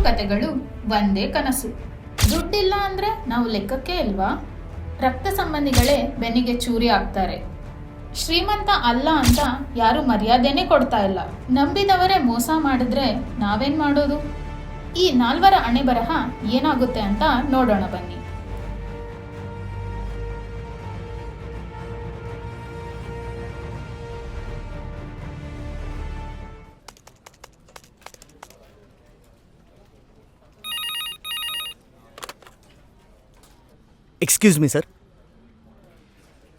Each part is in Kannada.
ಕತೆಗಳು ಒಂದೇ ಕನಸು. ದುಡ್ಡಿಲ್ಲ ಅಂದ್ರೆ ನಾವು ಲೆಕ್ಕಕ್ಕೆ ಇಲ್ವಾ? ರಕ್ತ ಸಂಬಂಧಿಗಳೇ ಬೆನ್ನಿಗೆ ಚೂರಿ ಆಗ್ತಾರೆ. ಶ್ರೀಮಂತ ಅಲ್ಲ ಅಂತ ಯಾರು ಮರ್ಯಾದೆನೇ ಕೊಡ್ತಾ ಇಲ್ಲ. ನಂಬಿದವರೇ ಮೋಸ ಮಾಡಿದ್ರೆ ನಾವೇನ್ ಮಾಡೋದು? ಈ ನಾಲ್ವರ ಹಣೆ ಬರಹ ಏನಾಗುತ್ತೆ ಅಂತ ನೋಡೋಣ ಬನ್ನಿ. Excuse me sir.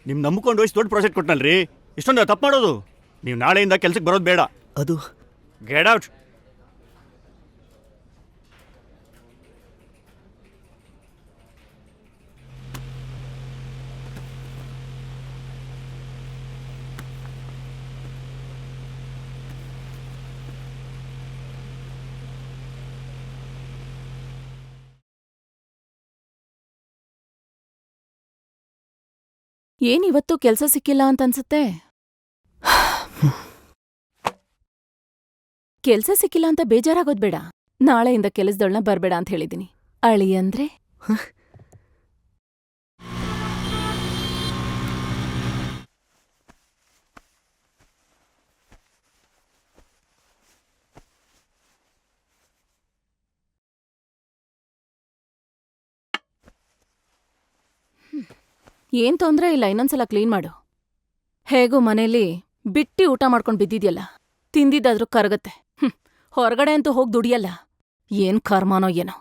ನಿಮ್ಮ ನಂಬ್ಕೊಂಡು ಇಷ್ಟು ದೊಡ್ಡ ಪ್ರಾಜೆಕ್ಟ್ ಕೊಟ್ಟನಲ್ರಿ, ಇಷ್ಟೊಂದು ತಪ್ಪು ಮಾಡೋದು? ನೀವು ನಾಳೆಯಿಂದ ಕೆಲ್ಸಕ್ಕೆ ಬರೋದು ಬೇಡ. ಅದು ಗೆಟ್ ಔಟ್. ಏನಿವತ್ತು ಕೆಲ್ಸ ಸಿಕ್ಕಿಲ್ಲ ಅಂತನ್ಸುತ್ತೆ. ಕೆಲ್ಸ ಸಿಕ್ಕಿಲ್ಲ ಅಂತ ಬೇಜಾರಾಗೋದ್ ಬೇಡ. ನಾಳೆಯಿಂದ ಕೆಲಸದೊಳನ ಬರ್ಬೇಡ ಅಂತ ಹೇಳಿದೀನಿ. ಅಳಿ ಅಂದ್ರೆ ಏನ್ ತೊಂದ್ರೆ ಇಲ್ಲ, ಇನ್ನೊಂದ್ಸಲ ಕ್ಲೀನ್ ಮಾಡು. ಹೇಗೂ ಮನೇಲಿ ಬಿಟ್ಟಿ ಊಟ ಮಾಡ್ಕೊಂಡ್ ಬಿದ್ದಿದ್ಯಲ್ಲ, ತಿಂದಿದ್ದಾದ್ರೂ ಕರಗತ್ತೆ. ಹೊರಗಡೆ ಅಂತೂ ಹೋಗ್ ದುಡಿಯಲ್ಲ. ಏನ್ ಕರ್ಮಾನೋ ಏನೋ.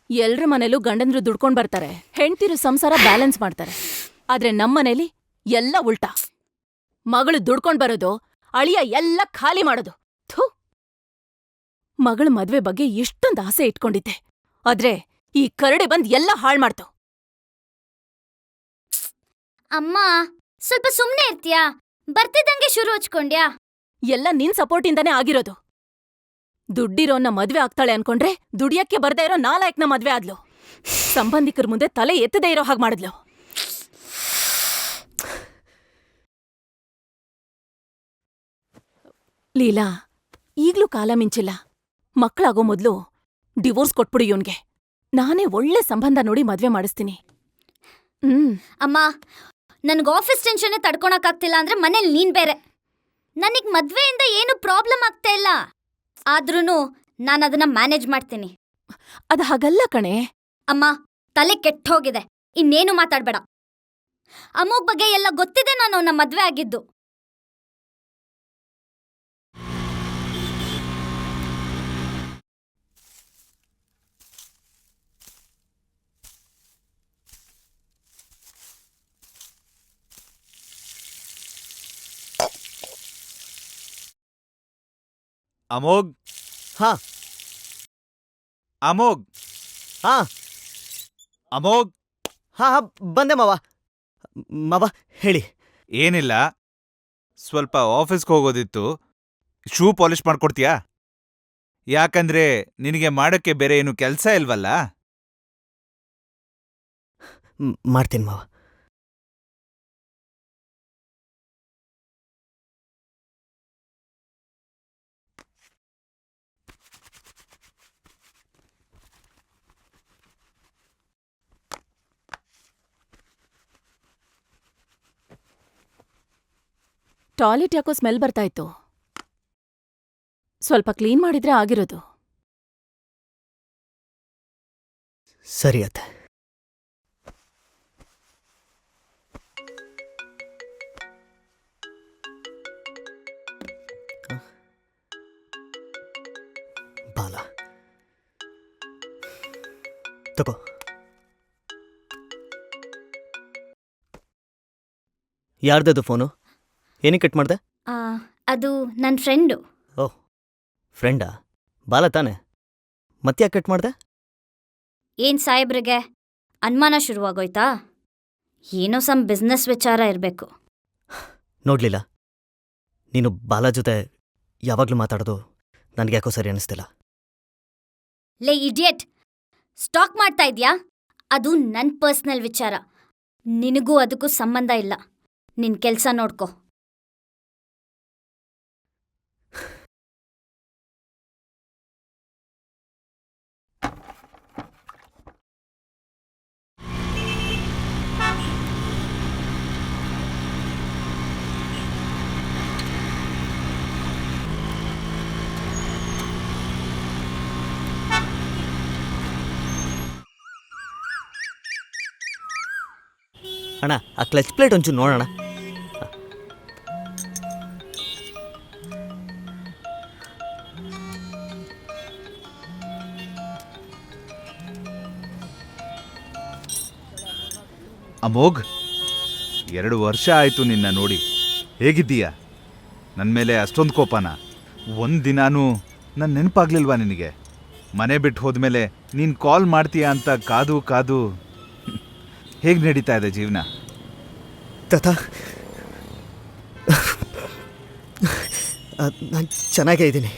ಎಲ್ರ ಮನೇಲೂ ಗಂಡಂದ್ರು ದುಡ್ಕೊಂಡ್ ಬರ್ತಾರೆ, ಹೆಂಡ್ತಿರು ಸಂಸಾರ ಬ್ಯಾಲೆನ್ಸ್ ಮಾಡ್ತಾರೆ. ಆದ್ರೆ ನಮ್ಮನೇಲಿ ಎಲ್ಲ ಉಲ್ಟಾ. ಮಗಳು ದುಡ್ಕೊಂಡ್ ಬರೋದು, ಅಳಿಯ ಎಲ್ಲ ಖಾಲಿ ಮಾಡೋದು. ಥು, ಮಗಳ ಮದ್ವೆ ಬಗ್ಗೆ ಎಷ್ಟೊಂದ್ ಆಸೆ ಇಟ್ಕೊಂಡಿದ್ದೆ, ಆದ್ರೆ ಈ ಕರಡಿ ಬಂದ್ ಎಲ್ಲ ಹಾಳ್ ಮಾಡ್ತು. ಅಮ್ಮ, ಸ್ವಲ್ಪ ಸುಮ್ನೆ ಇರ್ತೀಯಾ? ಬರ್ತಿದ್ದಂಗೆ ಶುರು ಹಚ್ಕೊಂಡ್ಯಾ? ಎಲ್ಲ ನಿನ್ ಸಪೋರ್ಟಿಂದಾನೇ ಆಗಿರೋದು. ದುಡ್ಡಿರೋನ್ನ ಮದ್ವೆ ಆಗ್ತಾಳೆ ಅನ್ಕೊಂಡ್ರೆ ದುಡಿಯಕ್ಕೆ ಬರ್ದೇ ಇರೋ ನಾಲಾಯಕ್ನ ಮದ್ವೆ ಆದ್ಲು. ಸಂಬಂಧಿಕರ ಮುಂದೆ ತಲೆ ಎತ್ತದೇ ಇರೋ ಹಾಗೆ ಮಾಡಿದ್ಲು. ಲೀಲಾ, ಈಗ್ಲೂ ಕಾಲ ಮಿಂಚಿಲ್ಲ. ಮಕ್ಕಳಾಗೋ ಮೊದ್ಲು ಡಿವೋರ್ಸ್ ಕೊಟ್ಬಿಡು ಇವ್ನ್ಗೆ. ನಾನೇ ಒಳ್ಳೆ ಸಂಬಂಧ ನೋಡಿ ಮದ್ವೆ ಮಾಡಿಸ್ತೀನಿ. ಅಮ್ಮ, ನನ್ಗೆ ಆಫೀಸ್ ಟೆನ್ಷನ್ನೇ ತಡ್ಕೊಳಕ್ಕಾಗ್ತಿಲ್ಲ ಅಂದ್ರೆ ಮನೇಲಿ ನೀನ್ ಬೇರೆ. ನನಗ್ ಮದ್ವೆಯಿಂದ ಏನು ಪ್ರಾಬ್ಲಮ್ ಆಗ್ತಾ ಇಲ್ಲ, ಆದ್ರೂನು ನಾನು ಅದನ್ನ ಮ್ಯಾನೇಜ್ ಮಾಡ್ತೀನಿ. ಅದ್ ಹಾಗಲ್ಲ ಕಣೆ. ಅಮ್ಮ, ತಲೆ ಕೆಟ್ಟೋಗಿದೆ, ಇನ್ನೇನು ಮಾತಾಡ್ಬೇಡ. ಅಮ್ಮಗ್ ಬಗ್ಗೆ ಎಲ್ಲ ಗೊತ್ತಿದೆ ನಾನು ಅವನ ಮದ್ವೆ ಆಗಿದ್ದು. ಅಮೋಘ್, ಹಾ ಅಮೋಘ್, ಹಾ ಅಮೋಘ್. ಹಾ ಹಾ ಬಂದೆ ಮಾವ. ಮಾವ ಹೇಳಿ. ಏನಿಲ್ಲ, ಸ್ವಲ್ಪ ಆಫೀಸ್ಗೆ ಹೋಗೋದಿತ್ತು. Shoe polish ಮಾಡ್ಕೊಡ್ತೀಯಾ? ಯಾಕಂದ್ರೆ ನಿನಗೆ ಮಾಡೋಕ್ಕೆ ಬೇರೆ ಏನು ಕೆಲಸ ಇಲ್ವಲ್ಲ. ಮಾಡ್ತೀನಿ ಮಾವ. ಟಾಯ್ಲೆಟ್ ಯಾಕೋ ಸ್ಮೆಲ್ ಬರ್ತಾ ಇತ್ತು. ಸ್ವಲ್ಪ ಕ್ಲೀನ್ ಮಾಡಿದ್ರೆ ಆಗಿರೋದು. ಸರಿ ಅತ್ತೆ. ಬಾಲ ತಗೋ. ಯಾರ್ದದು ಫೋನು? ಏನಕ್ಕೆ ಕಟ್ ಮಾಡ್ದೆ? ಅದು ನನ್ನ ಫ್ರೆಂಡು. ಓಹ್, ಫ್ರೆಂಡಾ? ಬಾಲ ತಾನೆ? ಮತ್ತ್ಯಾಕೆ ಕಟ್ ಮಾಡ್ದೆ? ಏನ್ ಸಾಹೇಬ್ರಿಗೆ ಅನುಮಾನ ಶುರುವಾಗೋಯ್ತಾ? ಏನೋ ಬಿಸ್ನೆಸ್ ವಿಚಾರ ಇರಬೇಕು. ನೋಡ್ಲಿಲ್ಲ, ನೀನು ಬಾಲ ಜೊತೆ ಯಾವಾಗ್ಲೂ ಮಾತಾಡೋದು ನನಗೆ ಯಾಕೋ ಸರಿ ಅನಿಸ್ತಿಲ್ಲ. ಲೇ ಇಡಿಯಟ್, ಸ್ಟಾಕ್ ಮಾಡ್ತಾ ಇದ್ಯಾ? ಅದು ನನ್ನ ಪರ್ಸ್ನಲ್ ವಿಚಾರ. ನಿನಗೂ ಅದಕ್ಕೂ ಸಂಬಂಧ ಇಲ್ಲ. ನಿನ್ ಕೆಲ್ಸ ನೋಡ್ಕೊ. ಅಣ್ಣ ಆ ಕ್ಲಚ್ ಪ್ಲೇಟ್ ಒಂಚೂರು ನೋಡೋಣ. ಅಮೋಘ್, 2 ವರ್ಷ ಆಯಿತು ನಿನ್ನ ನೋಡಿ. ಹೇಗಿದ್ದೀಯಾ? ನನ್ನ ಮೇಲೆ ಅಷ್ಟೊಂದು ಕೋಪನ? ಒಂದಿನಾನೂ ನನ್ನ ನೆನಪಾಗ್ಲಿಲ್ವಾ ನಿನಗೆ? ಮನೆ ಬಿಟ್ಟು ಹೋದ್ಮೇಲೆ ನೀನು ಕಾಲ್ ಮಾಡ್ತೀಯಾ ಅಂತ ಕಾದು ಕಾದು ಹೇಗೆ ನಡೀತಾ ಇದೆ ಜೀವನ? ತಾತ, ನಾನು ಚೆನ್ನಾಗೇ ಇದ್ದೀನಿ.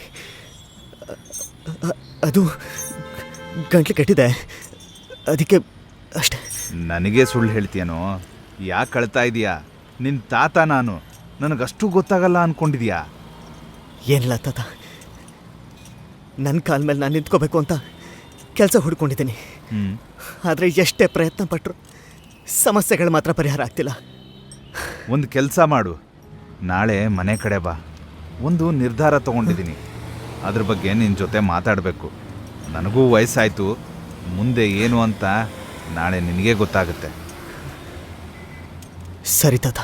ಅದು ಗಂಟ್ಲು ಕಟ್ಟಿದೆ, ಅದಕ್ಕೆ ಅಷ್ಟೇ. ನನಗೆ ಸುಳ್ಳು ಹೇಳ್ತೀಯನೋ? ಯಾಕೆ ಕಳ್ತಾ ಇದೀಯಾ? ನಿನ್ನ ತಾತ ನಾನು, ನನಗಷ್ಟು ಗೊತ್ತಾಗಲ್ಲ ಅಂದ್ಕೊಂಡಿದ್ಯಾ? ಏನಿಲ್ಲ ತಾತ, ನನ್ನ ಕಾಲ ಮೇಲೆ ನಾನು ನಿಂತ್ಕೋಬೇಕು ಅಂತ ಕೆಲಸ ಹುಡ್ಕೊಂಡಿದ್ದೀನಿ. ಆದರೆ ಎಷ್ಟೇ ಪ್ರಯತ್ನ ಪಟ್ಟರು ಸಮಸ್ಯೆಗಳು ಮಾತ್ರ ಪರಿಹಾರ ಆಗ್ತಿಲ್ಲ. ಒಂದು ಕೆಲಸ ಮಾಡು, ನಾಳೆ ಮನೆ ಕಡೆ ಬಾ. ಒಂದು ನಿರ್ಧಾರ ತಗೊಂಡಿದ್ದೀನಿ, ಅದ್ರ ಬಗ್ಗೆ ನಿನ್ನ ಜೊತೆ ಮಾತಾಡಬೇಕು. ನನಗೂ ವಯಸ್ಸಾಯಿತು, ಮುಂದೆ ಏನು ಅಂತ ನಾಳೆ ನಿನಗೆ ಗೊತ್ತಾಗುತ್ತೆ. ಸರಿ ತಾತ.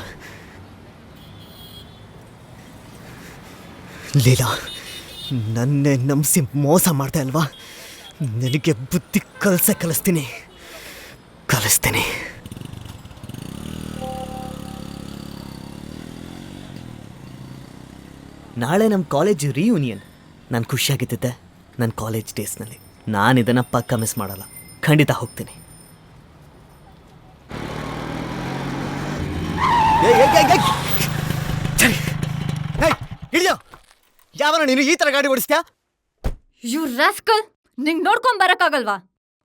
ಲೀಲಾ, ನನ್ನೇ ನಂಬಿಸಿ ಮೋಸ ಮಾಡ್ದೆ ಅಲ್ವಾ? ನನಗೆ ಬುದ್ಧಿ ಕಲಿಸ್ತೀನಿ. ನಾಳೆ ನಮ್ಮ ಕಾಲೇಜ್ ರಿಯೂನಿಯನ್. ನಾನು ಖುಷಿಯಾಗಿದ್ದೆ ನನ್ನ ಕಾಲೇಜ್ ಡೇಸ್ನಲ್ಲಿ. ನಾನು ಇದನ್ನು ಪಕ್ಕ ಮಿಸ್ ಮಾಡಲ್ಲ, ಖಂಡಿತ ಹೋಗ್ತೀನಿ. ಇಳಿಯೋ, ಯಾವನ ನೀನು ಈ ಥರ ಗಾಡಿ ಓಡಿಸ್ತ್ಯಾ? ಯು ರಾಸ್ಕಲ್, ನಿಂಗ್ ನೋಡ್ಕೊಂಡ್ ಬರಕ್ಕಾಗಲ್ವಾ?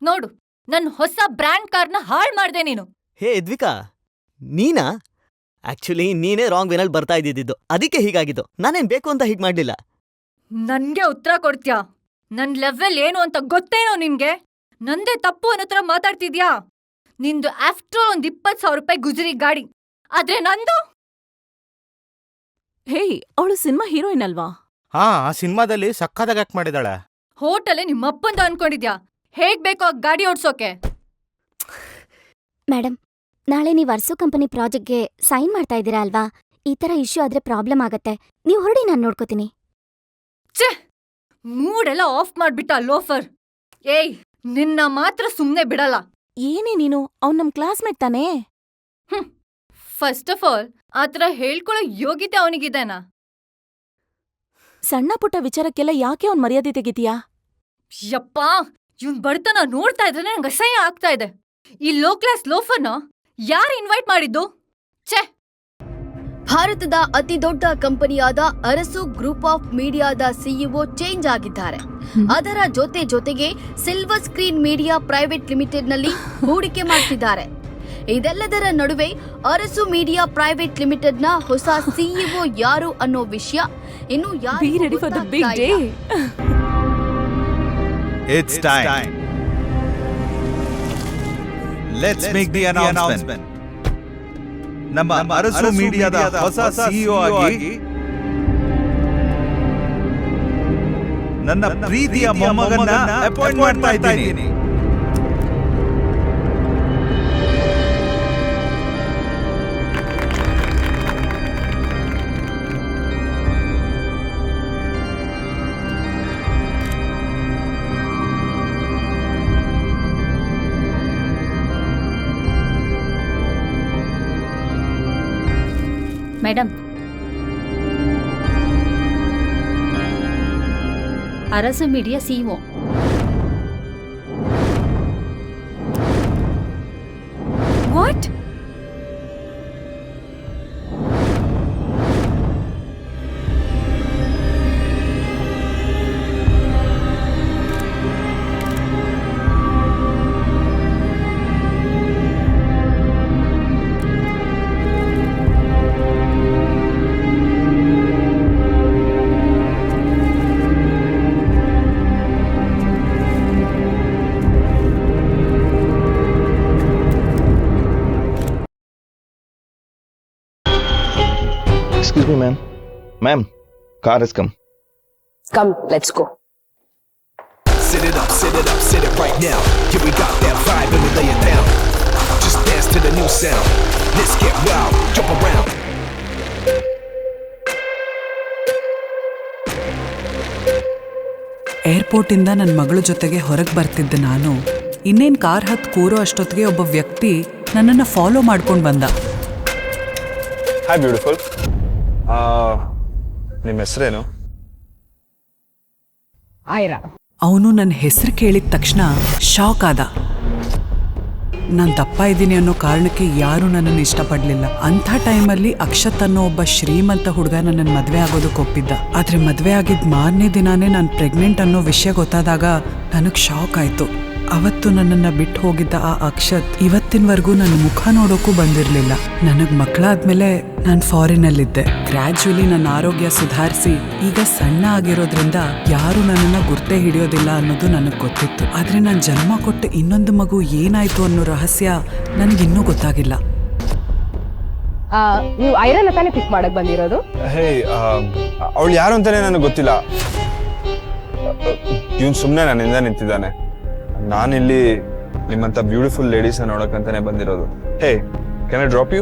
ನೋಡು, ನನ್ ಹೊಸ ಬ್ರ್ಯಾಂಡ್ ಕಾರ್ನ ಹಾಳ್ ಮಾಡ್ದೆ ನೀನು. ಹೇ ದ್ವಿಕಾ, ನೀನಾ? ಆಕ್ಚುಲಿ ನೀನೇ ರಾಂಗ್ ವೇನಲ್ಲಿ ಬರ್ತಾ ಇದ್ದಿದ್ದು, ಅದಕ್ಕೆ ಹೀಗಾಗಿದ್ದು. ನಾನೇನ್ ಬೇಕು ಅಂತ ಹೀಗೆ ಮಾಡಲಿಲ್ಲ. ನನ್ಗೆ ಉತ್ತರ ಕೊಡ್ತ್ಯಾ? ನನ್ ಲೆವೆಲ್ ಏನು ಅಂತ ಗೊತ್ತೇನೋ ನಿನ್ಗೆ? ನಂದೇ ತಪ್ಪು ಅನ್ನೋ ಥರ ಮಾತಾಡ್ತಿದ್ಯಾ? ನಿಂದು ಆಫ್ಟರ್ ಒಂದ್ 20,000 ರೂಪಾಯಿ ಗುಜರಿ ಗಾಡಿ, ಆದ್ರೆ ನಂದು? ಹೇಯ್, ಅವಳು ಸಿನಿಮಾ ಹೀರೋಯಿನ್ ಅಲ್ವಾ? ಹಾ, ಆ ಸಿನಿಮಾದಲ್ಲಿ ಸಕ್ಕತ್ತಾಗಿ ಆಕ್ಟ್ ಮಾಡಿದಾಳೆ. ಹೋಟೆಲ್ ನಿಮ್ಮಪ್ಪಂದು ಅನ್ಕೊಂಡಿದ್ಯಾ? ಹೇಗ್ ಬೇಕೋ ಆ ಗಾಡಿ ಓಡ್ಸೋಕೆ? ಮೇಡಮ್, ನಾಳೆ ನೀವು ಅರ್ಸು ಕಂಪನಿ ಪ್ರಾಜೆಕ್ಟ್ಗೆ ಸೈನ್ ಮಾಡ್ತಾ ಇದ್ದೀರಾ ಅಲ್ವಾ? ಈ ಥರ ಇಶ್ಯೂ ಆದ್ರೆ ಪ್ರಾಬ್ಲಮ್ ಆಗತ್ತೆ. ನೀವು ಹೊರಡಿ, ನಾನು ನೋಡ್ಕೋತೀನಿ. ಛೇ, ಮೂಡೆಲ್ಲ ಆಫ್ ಮಾಡ್ಬಿಟ್ಟ ಲೋಫರ್. ಏಯ್, ನಿನ್ನ ಮಾತ್ರ ಸುಮ್ನೆ ಬಿಡಲ್ಲ. ಏನೇ ನೀನು? ಅವ್ನ್ ನಮ್ ಕ್ಲಾಸ್ಮೇಟ್ ತಾನೇ? ಫಸ್ಟ್ ಆಫ್ ಆಲ್ ಆತರ ಹೇಳ್ಕೊಳ್ಳೋ ಯೋಗ್ಯತೆ ಅವನಿಗಿದೇನಾ? ಸಣ್ಣ ಪುಟ್ಟ ವಿಚಾರಕ್ಕೆಲ್ಲ ಯಾಕೆ ಅವ್ನ್ ಮರ್ಯಾದೆ ತೆಗಿತೀಯಾ? ಯಪ್ಪಾ, ಇವ್ನ್ ಬಡತನ ನೋಡ್ತಾ ಇದ್ರೆ ನಂಗೆ ಅಸಹ್ಯ ಆಗ್ತಾ ಇದೆ. ಈ ಲೋ ಕ್ಲಾಸ್ ಲೋಫರ್ನ ಯಾರು ಇನ್ವೈಟ್ ಮಾಡಿದ್ದು? ಛೇ! ಭಾರತದ ಅತಿದೊಡ್ಡ ಕಂಪನಿಯಾದ ಅರಸು ಗ್ರೂಪ್ ಆಫ್ ಮೀಡಿಯಾದ ಸಿಇಒ ಚೇಂಜ್ ಆಗಿದ್ದಾರೆ. ಅದರ ಜೊತೆಗೆ ಸಿಲ್ವರ್ ಸ್ಕ್ರೀನ್ ಮೀಡಿಯಾ ಪ್ರೈವೇಟ್ ಲಿಮಿಟೆಡ್ನಲ್ಲಿ ಹೂಡಿಕೆ ಮಾಡ್ತಿದ್ದಾರೆ. ಇದೆಲ್ಲದರ ನಡುವೆ ಅರಸು ಮೀಡಿಯಾ ಪ್ರೈವೇಟ್ ಲಿಮಿಟೆಡ್ನ ಹೊಸ ಸಿಇಒ ಯಾರು ಅನ್ನೋ ವಿಷಯ ಇನ್ನು It's time. Let's make the announcement. ನಮ್ಮ ಅರಸು ಮೀಡಿಯಾದ ಹೊಸ ಸಿಇಒ ಆಗಿ ನನ್ನ ಪ್ರೀತಿಯ ಮೊಮ್ಮಗನ್ನ ಅಪಾಯಿಂಟ್ ಮಾಡ್ತಾ ಇದ್ದೀನಿ. Madam, Arasu media CEO. What? Excuse me, ma'am. Ma'am, car has come. Come, let's go. Sit it up, sit it right now. Yeah, we got that vibe and we lay it down. Just dance to the new sound. Let's get wild, jump around. ಏರ್ಪೋರ್ಟಿಂದ ನನ್ನ ಮಗಳ ಜೊತೆಗೆ ಹೊರಗೆ ಬರ್ತಿದ್ದೆ ನಾನು. ಇನ್ನೇನು ಕಾರ್ ಹತ್ತು ಕೂರೋ ಅಷ್ಟೊತ್ತಿಗೆ ಒಬ್ಬ ವ್ಯಕ್ತಿ ನನ್ನನ್ನು ಫಾಲೋ ಮಾಡ್ಕೊಂಡು ಬಂದ. Hi beautiful. ನಿಮ್ಮ ಹೆಸರೇನು? ಆಯ್ರಾ. ಅವನು ನನ್ನ ಹೆಸರು ಕೇಳಿದ ತಕ್ಷಣ ಶಾಕ್ ಆದ. ನಾನು ದಪ್ಪ ಇದ್ದೀನಿ ಅನ್ನೋ ಕಾರಣಕ್ಕೆ ಯಾರೂ ನನ್ನನ್ನು ಇಷ್ಟಪಡಲಿಲ್ಲ. ಅಂಥ ಟೈಮಲ್ಲಿ ಅಕ್ಷತ್ ಅನ್ನೋ ಒಬ್ಬ ಶ್ರೀಮಂತ ಹುಡುಗ ನನ್ನನ್ನು ಮದುವೆ ಆಗೋದಕ್ಕೆ ಒಪ್ಪಿದ್ದ. ಆದರೆ ಮದುವೆ ಆಗಿದ್ದ ಮಾರನೇ ದಿನಾನೇ ನಾನು ಪ್ರೆಗ್ನೆಂಟ್ ಅನ್ನೋ ವಿಷಯ ಗೊತ್ತಾದಾಗ ನನಗೆ ಶಾಕ್ ಆಯಿತು. ಅವತ್ತು ನನ್ನನ್ನು ಬಿಟ್ಟು ಹೋಗಿದ್ದ ಆ ಅಕ್ಷತ್ ಇವತ್ತಿನವರೆಗೂ ನನ್ನ ಮುಖ ನೋಡೋಕ್ಕೂ ಬಂದಿರಲಿಲ್ಲ. ನನಗೆ ಮಕ್ಕಳಾದ್ಮೇಲೆ ನಾನು ಫಾರಿನಲ್ಲಿದ್ದೆ. ಗ್ರ್ಯಾಜುವಲಿ ನನ್ನ ಆರೋಗ್ಯ ಸುಧಾರಿಸಿ ಈಗ ಸಣ್ಣ ಆಗಿರೋದ್ರಿಂದ ಯಾರು ನನ್ನನ್ನು ಗುರ್ತೇ ಹಿಡಿಯೋದಿಲ್ಲ ಅನ್ನೋದು ನನಗೆ ಗೊತ್ತಿತ್ತು. ಆದರೆ ನಾನು ಜನ್ಮ ಕೊಟ್ಟ ಇನ್ನೊಂದು ಮಗು ಏನಾಯಿತು ಅನ್ನೋ ರಹಸ್ಯ ನನಗಿನ್ನೂ ಗೊತ್ತಾಗಿಲ್ಲ. ನೀವು ಐರನ್ ತಾನೇ ಪಿಕ್ ಮಾಡಕ್ ಬಂದಿರೋದು? ಹೇ, ಅವಳು ಯಾರು ಅಂತಾನೆ ನನಗೆ ಗೊತ್ತಿಲ್ಲ. ಇವನು ಸುಮ್ಮನೆ ನನ್ನಿಂದ ನಿಂತಿದ್ದಾನೆ. ನಾನಿಲ್ಲಿ ನಿಮ್ಮಂತ ಬ್ಯೂಟಿಫುಲ್ ಲೇಡೀಸ್ ನೋಡಕ್ಕಂತಾನೆ ಬಂದಿರೋದು. ಹೇ, ಕ್ಯಾನ್ ಐ ಡ್ರಾಪ್ ಯು?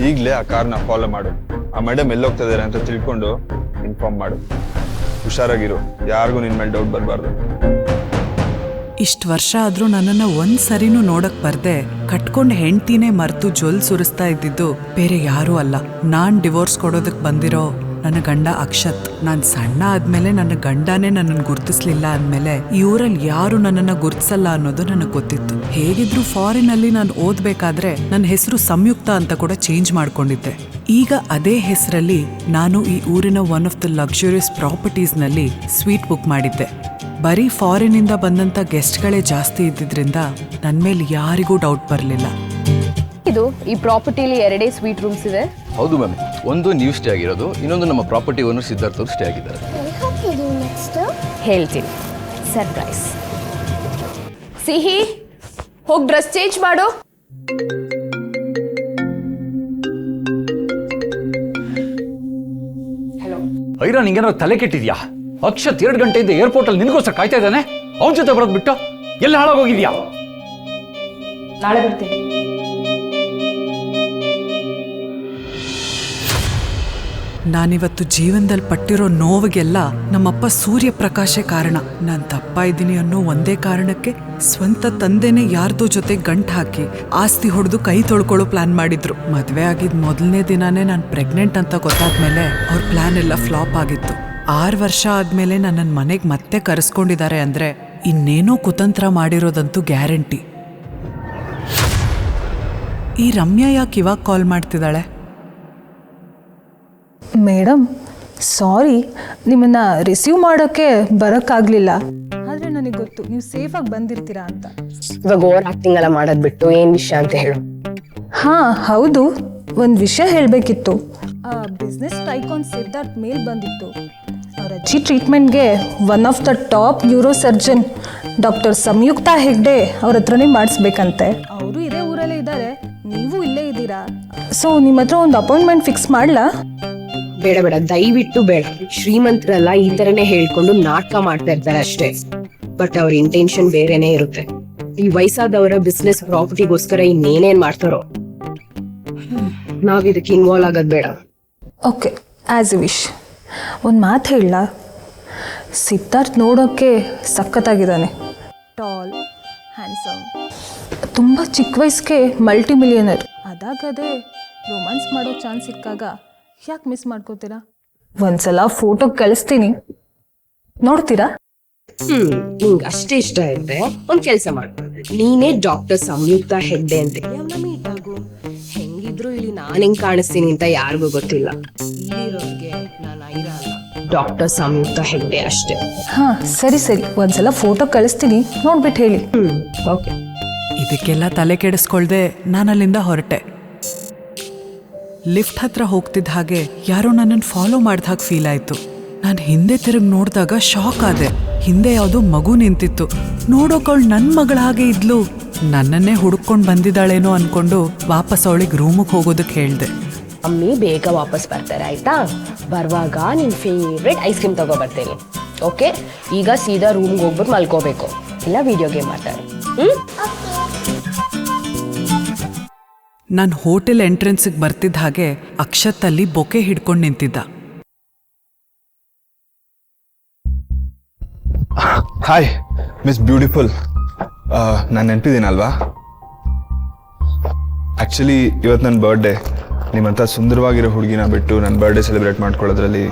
ಈಗಲೇ ಆ ಕಾರ್ನ ಫಾಲೋ ಮಾಡು. ಆ ಮೇಡಮ್ ಎಲ್ಲೋಗ್ತಾ ಇದಾರೆ ಅಂತ ತಿಳ್ಕೊಂಡು ಇನ್ಫಾರ್ಮ್ ಮಾಡು. ಹುಷಾರಾಗಿರು, ಯಾರಿಗೂ ನಿನ್ ಮೇಲೆ ಡೌಟ್ ಬರಬಾರ್ದು. ಇಷ್ಟು ವರ್ಷ ಆದರೂ ನನ್ನನ್ನು ಒಂದು ಸರಿನೂ ನೋಡಕ್ ಬರ್ದೆ ಕಟ್ಕೊಂಡು ಹೆಂಡ್ತಿನೇ ಮರೆತು ಜೊಲ್ ಸುರಿಸ್ತಾ ಇದ್ದಿದ್ದು ಬೇರೆ ಯಾರೂ ಅಲ್ಲ, ನಾನು ಡಿವೋರ್ಸ್ ಕೊಡೋದಕ್ಕೆ ಬಂದಿರೋ ನನ್ನ ಗಂಡ ಅಕ್ಷತ್. ನಾನು ಸಣ್ಣ ಆದ್ಮೇಲೆ ನನ್ನ ಗಂಡನೇ ನನ್ನನ್ನು ಗುರ್ತಿಸ್ಲಿಲ್ಲ ಅಂದಮೇಲೆ ಈ ಊರಲ್ಲಿ ಯಾರು ನನ್ನನ್ನು ಗುರ್ತಿಸಲ್ಲ ಅನ್ನೋದು ನನಗೆ ಗೊತ್ತಿತ್ತು. ಹೇಗಿದ್ರು ಫಾರಿನಲ್ಲಿ ನಾನು ಓದಬೇಕಾದ್ರೆ ನನ್ನ ಹೆಸರು ಸಂಯುಕ್ತ ಅಂತ ಕೂಡ ಚೇಂಜ್ ಮಾಡ್ಕೊಂಡಿದ್ದೆ. ಈಗ ಅದೇ ಹೆಸರಲ್ಲಿ ನಾನು ಈ ಊರಿನ ಒನ್ ಆಫ್ ದ ಲಕ್ಸುರಿಯಸ್ ಪ್ರಾಪರ್ಟೀಸ್ನಲ್ಲಿ ಸ್ವೀಟ್ ಬುಕ್ ಮಾಡಿದ್ದೆ. ಬರೀ ಫಾರಿನಿಂದ ಬಂದಂಥ ಗೆಸ್ಟ್ಗಳೇ ಜಾಸ್ತಿ ಇದ್ದಿದ್ರಿಂದ ನನ್ನ ಮೇಲೆ ಯಾರಿಗೂ ಡೌಟ್ ಬರಲಿಲ್ಲ. ಇದು ಈ ಪ್ರಾಪರ್ಟಿಲಿ 2 ಸ್ವೀಟ್ ರೂಮ್ಸ್ ಇದೆ. ಹೌದು ಮ್ಯಾಮ್, ಒಂದು ನೀವು ಸ್ಟೇ ಆಗಿರೋದು, ಇನ್ನೊಂದು ನಮ್ಮ ಪ್ರಾಪರ್ಟಿ ಓನರ್ ಸಿದ್ಧಾರ್ಥ ಅವರು ಸ್ಟೇ ಆಗಿದ್ದಾರೆ. ಹೇಳ್ತೀನಿ, ಸರ್ಪ್ರೈಸ್. ಸಿಹಿ, ಹೋಗಿ ಡ್ರೆಸ್ ಚೇಂಜ್ ಮಾಡು. ಐರಾ, ನಿಂಗೇನಾದ್ರು ತಲೆ ಕೆಟ್ಟಿದ್ಯಾ? ಅಕ್ಷತ್ 2 ಗಂಟೆಯಿಂದ ಏರ್ಪೋರ್ಟ್ ಅಲ್ಲಿ ನಿನಗೋಸ್ಕರ ಕಾಯ್ತಾ ಇದ್ದಾನೆ. ಅವನ ಜೊತೆ ಬರೋದು ಬಿಟ್ಟು ಎಲ್ಲ ಹಾಳಾಗೋಗಿದ್ಯಾ? ನಾಳೆ ಬರ್ತೀನಿ. ನಾನಿವತ್ತು ಜೀವನದಲ್ಲಿ ಪಟ್ಟಿರೋ ನೋವಿಗೆಲ್ಲ ನಮ್ಮಪ್ಪ ಸೂರ್ಯಪ್ರಕಾಶೇ ಕಾರಣ. ನಾನು ದಪ್ಪ ಇದ್ದೀನಿ ಅನ್ನೋ ಒಂದೇ ಕಾರಣಕ್ಕೆ ಸ್ವಂತ ತಂದೆನೇ ಯಾರ್ದೋ ಜೊತೆ ಗಂಟು ಹಾಕಿ ಆಸ್ತಿ ಹೊಡೆದು ಕೈ ತೊಳ್ಕೊಳ್ಳೋ ಪ್ಲಾನ್ ಮಾಡಿದ್ರು. ಮದುವೆ ಆಗಿದ್ದ ಮೊದಲನೇ ದಿನಾನೇ ನಾನು ಪ್ರೆಗ್ನೆಂಟ್ ಅಂತ ಗೊತ್ತಾದ್ಮೇಲೆ ಅವ್ರ ಪ್ಲಾನ್ ಎಲ್ಲ ಫ್ಲಾಪ್ ಆಗಿತ್ತು. 6 ವರ್ಷ ಆದ್ಮೇಲೆ ನನ್ನನ್ನು ಮನೆಗೆ ಮತ್ತೆ ಕರೆಸ್ಕೊಂಡಿದ್ದಾರೆ ಅಂದ್ರೆ ಇನ್ನೇನೋ ಕುತಂತ್ರ ಮಾಡಿರೋದಂತೂ ಗ್ಯಾರಂಟಿ. ಈ ರಮ್ಯಾ ಯಾಕೆ ಇವಾಗ ಕಾಲ್ ಮಾಡ್ತಿದ್ದಾಳೆ? ಮೇಡಮ್, ಸಾರಿ, ನಿಮ್ಮನ್ನು ರಿಸೀವ್ ಮಾಡೋಕ್ಕೆ ಬರೋಕ್ಕಾಗಲಿಲ್ಲ. ಆದರೆ ನನಗೆ ಗೊತ್ತು ನೀವು ಸೇಫಾಗಿ ಬಂದಿರ್ತೀರಾ ಅಂತ. ಇವಾಗ ಓವರ್ ಆಕ್ಟಿಂಗ್ ಎಲ್ಲ ಮಾಡೋದು ಬಿಟ್ಟು ಏನು ವಿಷಯ ಅಂತ ಹೇಳು. ಹಾಂ ಹೌದು, ಒಂದು ವಿಷಯ ಹೇಳಬೇಕಿತ್ತು. ಬಿಸ್ನೆಸ್ ಟೈಕಾನ್ ಸಿದ್ಧಾರ್ಥ್ ಮೇಲ್ ಬಂದಿತ್ತು. ಅವ್ರ ಅಜ್ಜಿ ಟ್ರೀಟ್ಮೆಂಟ್ಗೆ one of the top neurosurgeon doctor Samyukta Hegde ಅವ್ರ ಹತ್ರನೇ ಮಾಡಿಸ್ಬೇಕಂತೆ. ಅವರು ಇದೇ ಊರಲ್ಲೇ ಇದ್ದಾರೆ, ನೀವು ಇಲ್ಲೇ ಇದ್ದೀರಾ. ಸೊ ನಿಮ್ಮ ಹತ್ರ ಒಂದು ಅಪಾಯಿಂಟ್ಮೆಂಟ್ ಫಿಕ್ಸ್ ಮಾಡಲಾ? ಬೇಡ ಬೇಡ, ದಯವಿಟ್ಟು ಬೇಡ. ಶ್ರೀಮಂತರೆಲ್ಲ ಈ ತರನೇ ಹೇಳ್ಕೊಂಡು ನಾಟಕ ಮಾಡ್ತಾ ಇರ್ತಾರೆ ಅಷ್ಟೇ, ಬಟ್ ಅವ್ರ ಇಂಟೆನ್ಷನ್ ಬೇರೆನೇ ಇರುತ್ತೆ. ಈ ವಯಸ್ಸಾದವರ ಬಿಸ್ನೆಸ್ ಪ್ರಾಪರ್ಟಿಗೋಸ್ಕರ ಇನ್ನೇನೇನ್ ಮಾಡ್ತಾರೋ. ನಾವ್ ಇದಕ್ಕೆ ಇನ್ವಾಲ್ವ್ ಆಗೋದು ಬೇಡ. Okay, as A wish. ಒಂದು ಮಾತು ಹೇಳಲ್ಲ, ಸಿದ್ಧಾರ್ಥ್ ನೋಡೋಕ್ಕೆ ಸಖತ್ತಾಗಿದ್ದಾನೆ. ಟಾಲ್, ಹ್ಯಾಂಡ್ಸಮ್, ತುಂಬ ಚಿಕ್ಕ ವಯಸ್ಸಿಗೆ ಮಲ್ಟಿ ಮಿಲಿಯನರ್. ಅದಾಗದೇ ರೊಮ್ಯಾನ್ಸ್ ಮಾಡೋ ಚಾನ್ಸ್ ಸಿಕ್ಕಾಗ ಯಾಕೆ ಮಿಸ್ ಮಾಡ್ಕೋತೀರಾ? ಒಂದ್ಸಲ ಫೋಟೋ ಕಳಿಸ್ತೀನಿ, ನೋಡ್ತೀರಾ? ನಿಂಗೆ ಅಷ್ಟೇ ಇಷ್ಟ ಇರುತ್ತೆ, ಒಂದ್ ಕೆಲಸ ಮಾಡು, ನೀನೇ ಡಾಕ್ಟರ್ ಸಂಯುಕ್ತ ಹೆಗ್ಡೆ ಅಂತ ಮೀಟ್ ಆಗು. ಹೆಂಗಿದ್ರು ಇಲ್ಲಿ ನಾನು ಹೆಂಗ್ ಕಾಣಿಸ್ತೀನಿ ಅಂತ ಯಾರಿಗೂ ಗೊತ್ತಿಲ್ಲ. ಇಲ್ಲಿರೋರ್ಗೆ ನಾನು ಐರಾ ಅಲ್ಲ, ಡಾಕ್ಟರ್ ಸಂಯುಕ್ತ ಹೆಗ್ಡೆ ಅಷ್ಟೇ. ಹಾ ಸರಿ ಸರಿ, ಒಂದ್ಸಲ ಫೋಟೋ ಕಳಿಸ್ತೀನಿ, ನೋಡ್ಬಿಟ್ಟು ಹೇಳಿ. ಓಕೆ. ಇದಕ್ಕೆಲ್ಲ ತಲೆ ಕೆಡಿಸ್ಕೊಳ್ದೆ ನಾನು ಅಲ್ಲಿಂದ ಹೊರಟೆ. ಲಿಫ್ಟ್ ಹತ್ರ ಹೋಗ್ತಿದ್ದ ಹಾಗೆ ಯಾರೋ ನನ್ನನ್ನು ಫಾಲೋ ಮಾಡ್ದ ಹಾಗೆ ಫೀಲ್ ಆಯಿತು. ನಾನು ಹಿಂದೆ ತಿರುಗಿ ನೋಡಿದಾಗ ಶಾಕ್ ಆದೆ. ಹಿಂದೆ ಯಾವುದೋ ಮಗು ನಿಂತಿತ್ತು. ನೋಡೋಕವಳು ನನ್ನ ಮಗಳ ಹಾಗೆ ಇದ್ಲು. ನನ್ನನ್ನೇ ಹುಡುಕೊಂಡು ಬಂದಿದ್ದಾಳೇನೋ ಅನ್ಕೊಂಡು ವಾಪಸ್ ಅವಳಿಗೆ ರೂಮಿಗೆ ಹೋಗೋದಕ್ಕೆ ಹೇಳಿದೆ. ಅಮ್ಮಿ ಬೇಗ ವಾಪಸ್ ಬರ್ತಾರೆ ಆಯ್ತಾ? ಬರುವಾಗ ನಿನ್ನ ಫೇವ್ರೆಟ್ ಐಸ್ ಕ್ರೀಮ್ ತಗೊಬರ್ತೇನೆ. ಓಕೆ, ಈಗ ಸೀದಾ ರೂಮ್ಗೆ ಹೋಗ್ಬಿಟ್ಟು ಮಲ್ಕೋಬೇಕು, ಇಲ್ಲ ವಿಡಿಯೋ ಗೇಮ್ ಆಡ್ತಾರೆ. ನಾನು ಹೋಟೆಲ್ ಎಂಟ್ರೆನ್ಸಿಗೆ ಬರ್ತಿದ್ದ ಹಾಗೆ ಅಕ್ಷತ್ ಅಲ್ಲಿ ಬೊಕೆ ಹಿಡ್ಕೊಂಡು ನಿಂತಿದ್ದ. ಹಾಯ್ ಮಿಸ್ ಬ್ಯೂಟಿಫುಲ್, ನಾನು ನೆನಪಿದ್ದೀನಲ್ವಾ? ಆ್ಯಕ್ಚುಲಿ ಇವತ್ತು ನನ್ನ ಬರ್ಡೇ. ನಿಮ್ಮಂಥ ಸುಂದರವಾಗಿರೋ ಹುಡುಗಿನ ಬಿಟ್ಟು ನನ್ನ ಬರ್ಡೇ ಸೆಲೆಬ್ರೇಟ್ ಮಾಡ್ಕೊಳ್ಳೋದ್ರಲ್ಲಿ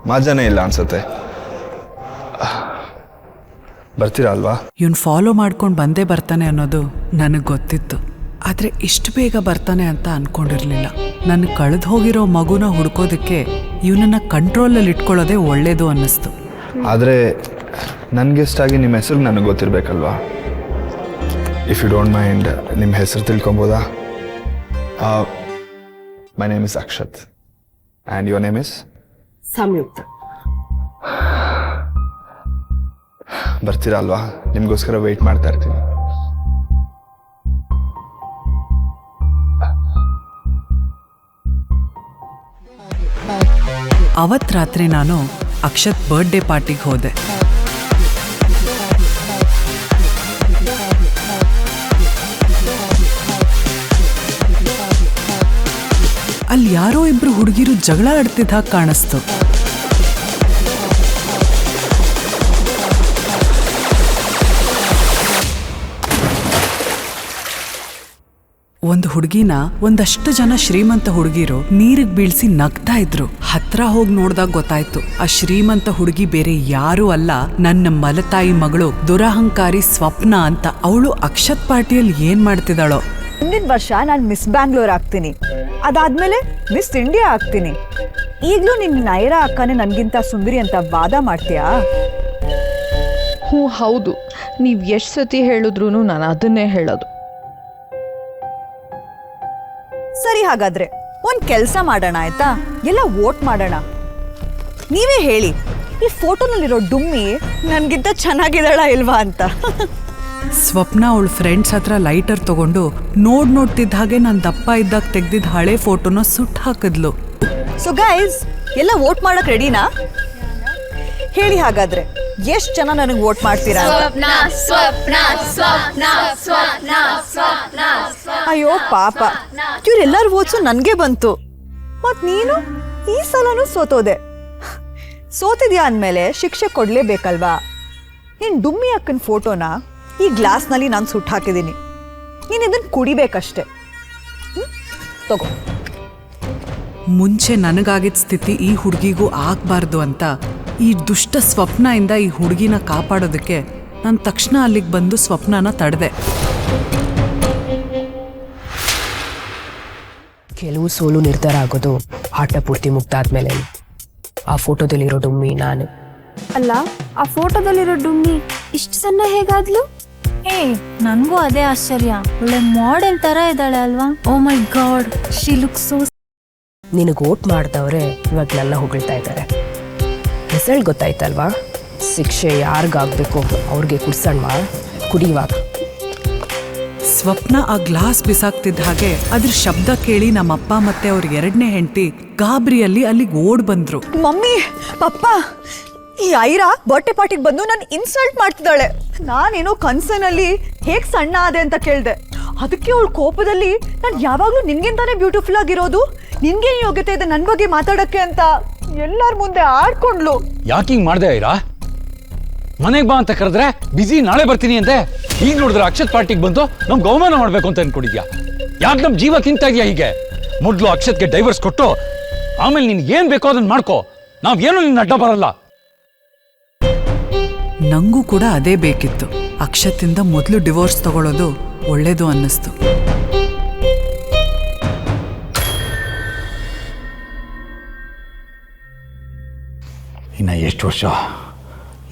ಮಜಾನೇ ಇಲ್ಲ ಅನ್ಸುತ್ತೆ. ಬರ್ತೀರಾ ಅಲ್ವಾ? ಇವನು ಫಾಲೋ ಮಾಡ್ಕೊಂಡು ಬಂದೇ ಬರ್ತಾನೆ ಅನ್ನೋದು ನನಗೆ ಗೊತ್ತಿತ್ತು, ಆದರೆ ಇಷ್ಟು ಬೇಗ ಬರ್ತಾನೆ ಅಂತ ಅನ್ಕೊಂಡಿರ್ಲಿಲ್ಲ. ನನ್ನ ಕಳೆದು ಹೋಗಿರೋ ಮಗುನ ಹುಡ್ಕೋದಕ್ಕೆ ಇವನನ್ನ ಕಂಟ್ರೋಲಲ್ಲಿ ಇಟ್ಕೊಳ್ಳೋದೇ ಒಳ್ಳೇದು ಅನ್ನಿಸ್ತು. ಆದರೆ ನನಗೆಷ್ಟಾಗಿ ನಿಮ್ಮ ಹೆಸರು ನನಗೆ ಗೊತ್ತಿರಬೇಕಲ್ವಾ? ಇಫ್ ಯು ಡೋಂಟ್ ಮೈಂಡ್ ನಿಮ್ಮ ಹೆಸರು ತಿಳ್ಕೊಬೋದಾ? My name is Akshat and your name is Samyukta. ಬರ್ತೀರಾ ಅಲ್ವಾ? ನಿಮಗೋಸ್ಕರ ವೆಯ್ಟ್ ಮಾಡ್ತಾ ಇರ್ತೀನಿ. ಅವತ್ತು ರಾತ್ರಿ ನಾನು ಅಕ್ಷತ್ ಬರ್ಡೇ ಪಾರ್ಟಿಗೆ ಹೋದೆ. ಅಲ್ಲಿ ಯಾರೋ ಇಬ್ರು ಹುಡುಗಿರು ಜಗಳ ಆಡ್ತಿದ್ದ ಹಾಗೆ ಕಾಣಿಸ್ತು. ಒಂದು ಹುಡುಗಿನ ಒಂದಷ್ಟು ಜನ ಶ್ರೀಮಂತ ಹುಡುಗಿರು ನೀರಿಗೆ ಬೀಳ್ಸಿ ನಗ್ತಾ ಇದ್ರು. ಹತ್ರ ಹೋಗಿ ನೋಡ್ದಾಗ ಗೊತ್ತಾಯ್ತು, ಆ ಶ್ರೀಮಂತ ಹುಡುಗಿ ಬೇರೆ ಯಾರೂ ಅಲ್ಲ, ನನ್ನ ಮಲತಾಯಿ ಮಗಳು ದುರಹಂಕಾರಿ ಸ್ವಪ್ನ ಅಂತ. ಅವಳು ಅಕ್ಷತ್ ಪಾರ್ಟಿಯಲ್ಲಿ ಏನ್ ಮಾಡ್ತಿದ್ದಾಳೋ. ಮುಂದಿನ ವರ್ಷ ನಾನು ಮಿಸ್ ಬ್ಯಾಂಗ್ಳೂರ್ ಆಗ್ತೀನಿ, ಅದಾದ್ಮೇಲೆ ಮಿಸ್ ಇಂಡಿಯಾ ಆಗ್ತೀನಿ. ಈಗಲೂ ನಿನ್ನ ನೈರಾ ಅಕ್ಕನೇ ನನಗಿಂತ ಸುಂದರಿ ಅಂತ ವಾದ ಮಾಡ್ತೀಯಾ? ಹ್ಞೂ ಹೌದು, ನೀವು ಎಷ್ಟು ಸತಿ ಹೇಳಿದ್ರು ನಾನು ಅದನ್ನೇ ಹೇಳೋದು. ಸರಿ, ಹಾಗಾದ್ರೆ ಒಂದು ಕೆಲಸ ಮಾಡೋಣ ಆಯ್ತಾ? ಎಲ್ಲ ವೋಟ್ ಮಾಡೋಣ. ನೀವೇ ಹೇಳಿ, ಈ ಫೋಟೋನಲ್ಲಿರೋ ಡುಮ್ಮಿ ನನಗಿಂತ ಚೆನ್ನಾಗಿದ್ದಾಳ ಇಲ್ವಾ ಅಂತ. ಸ್ವಪ್ನ ಅವಳ ಫ್ರೆಂಡ್ಸ್ ಹತ್ರ ಲೈಟರ್ ತಗೊಂಡು ನೋಡ್ತಿದ್ದ ಹಾಗೆ ನಾನು ದಪ್ಪ ಇದ್ದಾಗ ತೆಗ್ದಿದ್ದ ಹಳೆ ಫೋಟೋನ ಸುಟ್ಟು ಹಾಕಿದ್ಲು. ಸೊ ಗೈಸ್, ಎಲ್ಲ ವೋಟ್ ಮಾಡಕ್ ರೆಡಿನಾ? ಹೇಳಿ ಹಾಗಾದ್ರೆ, ಎಷ್ಟು ಜನ ನನಗೆ ವೋಟ್ ಮಾಡ್ತೀರಾ? ಅಯ್ಯೋ ಪಾಪ, ಇವ್ರೆಲ್ಲರ ವೋಟ್ಸು ನನಗೆ ಬಂತು. ಮತ್ ನೀನು ಈ ಸಲನೂ ಸೋತೋದೆ. ಸೋತಿದ್ಯಾ ಅಂದಮೇಲೆ ಶಿಕ್ಷೆ ಕೊಡ್ಲೇಬೇಕಲ್ವಾ? ನಿನ್ ಡುಮ್ಮಿ ಅಕ್ಕನ ಫೋಟೋನ ಈ ಗ್ಲಾಸ್ನಲ್ಲಿ ನಾನು ಸುಟ್ಟು ಹಾಕಿದ್ದೀನಿ. ನೀನು ಇದನ್ನು ಕುಡಿಬೇಕಷ್ಟೆ. ತಗೋ. ಮುಂಚೆ ನನಗಾಗಿದ್ದ ಸ್ಥಿತಿ ಈ ಹುಡುಗಿಗೂ ಆಗ್ಬಾರ್ದು ಅಂತ ಈ ದುಷ್ಟ ಸ್ವಪ್ನದಿಂದ ಈ ಹುಡುಗಿನ ಕಾಪಾಡೋದಕ್ಕೆ ನಾನು ತಕ್ಷಣ ಅಲ್ಲಿಗೆ ಬಂದು ಸ್ವಪ್ನನ ತಡೆದೆ. ಕೆಲವು ಸೋಲು ನಿರ್ಧಾರ ಆಗೋದು ಆಟ ಪೂರ್ತಿ ಮುಕ್ತ ಆದ್ಮೇಲೆ. ಆ ಫೋಟೋದಲ್ಲಿರೋ ಡುಮ್ಮಿ ನಾನು ಅಲ್ಲ. ಆ ಫೋಟೋದಲ್ಲಿರೋ ಡುಮ್ಮಿ ಇಷ್ಟು ಸಣ್ಣ ಹೇಗಾದ್ಲು? ನನಗೂ ಅದೇ ಆಶ್ಚರ್ಯ. ಒಳ್ಳೆ ಮಾಡೆಲ್ ತರ ಇದ್ದಾಳೆ ಅಲ್ವಾ? ಓ ಮೈ ಗಾಡ್, ಶಿ ಲುಕ್ಸ್ ಸೋ. ನಿನಗೆ ವೋಟ್ ಮಾಡಿದವ್ರೆ ಇವಾಗ ನನ್ನ ಹೊಗಳ್ತಾ ಇದ್ದಾರೆ. ರಿಸಲ್ಟ್ ಗೊತ್ತಾಯ್ತಲ್ವಾ? ಶಿಕ್ಷೆ ಯಾರಿಗಾಗಬೇಕು ಅವ್ರಿಗೆ ಕುಡ್ಸಣ್ಣ, ಕುಡಿಯುವಾಗ. ಸ್ವಪ್ನ ಆ ಗ್ಲಾಸ್ ಬಿಸಾಕ್ತಿದ್ದ ಹಾಗೆ ಅದ್ರ ಶಬ್ದ ಕೇಳಿ ನಮ್ಮಪ್ಪ ಮತ್ತೆ ಅವ್ರ ಎರಡನೇ ಹೆಂಡತಿ ಗಾಬರಿಯಲ್ಲಿ ಅಲ್ಲಿಗೆ ಓಡ್ ಬಂದ್ರು. ಮಮ್ಮಿ, ಪಪ್ಪ, ಈ ಐರಾ ಬರ್ಡೇ ಪಾರ್ಟಿಗೆ ಬಂದು ನಾನು ಇನ್ಸಲ್ಟ್ ಮಾಡ್ತಿದ್ದಾಳೆ. ನಾನೇನೋ ಕನ್ಸನಲ್ಲಿ ಹೇಗೆ ಸಣ್ಣ ಆದೆ ಅಂತ ಕೇಳಿದೆ. ಅದಕ್ಕೆ ಅವಳ ಕೋಪದಲ್ಲಿ ನಾನು ಯಾವಾಗಲೂ ನಿನ್ಗಿಂತಾನೆ ಬ್ಯೂಟಿಫುಲ್ ಆಗಿರೋದು, ನಿನ್ಗೆ ಯೋಗ್ಯತೆ ಇದೆ ನನ್ನ ಬಗ್ಗೆ ಮಾತಾಡಕ್ಕೆ ಅಂತ ಎಲ್ಲರ ಮುಂದೆ ಆಡ್ಕೊಂಡ್ಲು. ಯಾಕೆ ಹಿಂಗ್ ಮಾಡ್ದೆ ಐರಾ? ಮನೆಗೆ ಬಾ ಅಂತ ಕರೆದ್ರೆ ಬಿಸಿ, ನಾಳೆ ಬರ್ತೀನಿ ಅಂತೆ. ಈಗ ನೋಡಿದ್ರೆ ಅಕ್ಷತ್ ಪಾರ್ಟಿಗೆ ಬಂದು ನಮ್ಗೆ ಅವಮಾನ ಮಾಡ್ಬೇಕು ಅಂತ ಅನ್ಕೊಂಡಿದ್ಯಾ? ಯಾಕೆ ನಮ್ ಜೀವ ತಿಂತಾ ಇದೆಯಾ ಹೀಗೆ? ಮೊದಲು ಅಕ್ಷತ್ಗೆ ಡೈವರ್ಸ್ ಕೊಟ್ಟು ಆಮೇಲೆ ನಿನ್ ಏನ್ ಬೇಕೋ ಅದನ್ನ ಮಾಡ್ಕೋ. ನಾವೇನು ನಿನ್ನ ಅಡ್ಡ ಬರಲ್ಲ. ನಂಗೂ ಕೂಡ ಅದೇ ಬೇಕಿತ್ತು. ಅಕ್ಷತಿಂದ ಮೊದಲು ಡಿವೋರ್ಸ್ ತಗೊಳ್ಳೋದು ಒಳ್ಳೇದು ಅನ್ನಿಸ್ತು. ಇನ್ನ ಎಷ್ಟು ವರ್ಷ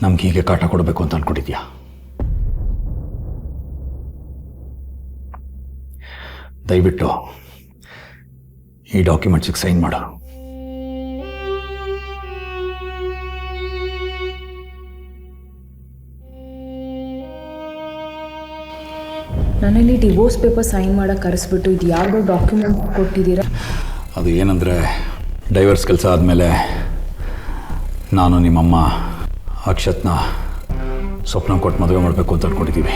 ನಮ್ಗೆ ಹೀಗೆ ಕಾಟ ಕೊಡಬೇಕು ಅಂತ ಅನ್ಕೊಂಡಿದ್ಯಾ? ದಯವಿಟ್ಟು ಈ ಡಾಕ್ಯುಮೆಂಟ್ಸಿಗೆ ಸೈನ್ ಮಾಡು. ನನ್ನಲ್ಲಿ ಡಿವೋರ್ಸ್ ಪೇಪರ್ ಸೈನ್ ಮಾಡಕ್ಕೆ ಕರೆಸ್ಬಿಟ್ಟು ಇದು ಯಾವುದೋ ಡಾಕ್ಯುಮೆಂಟ್ ಕೊಟ್ಟಿದ್ದೀರಾ? ಅದು ಏನಂದರೆ ಡೈವರ್ಸ್ ಕೆಲಸ ಆದಮೇಲೆ ನಾನು ನಿಮ್ಮಮ್ಮ ಅಕ್ಷತ್ನ ಸ್ವಪ್ನ ಕೊಟ್ಟು ಮದುವೆ ಮಾಡಬೇಕು ಅಂತ ಅಂದ್ಕೊಂಡಿದ್ದೀವಿ.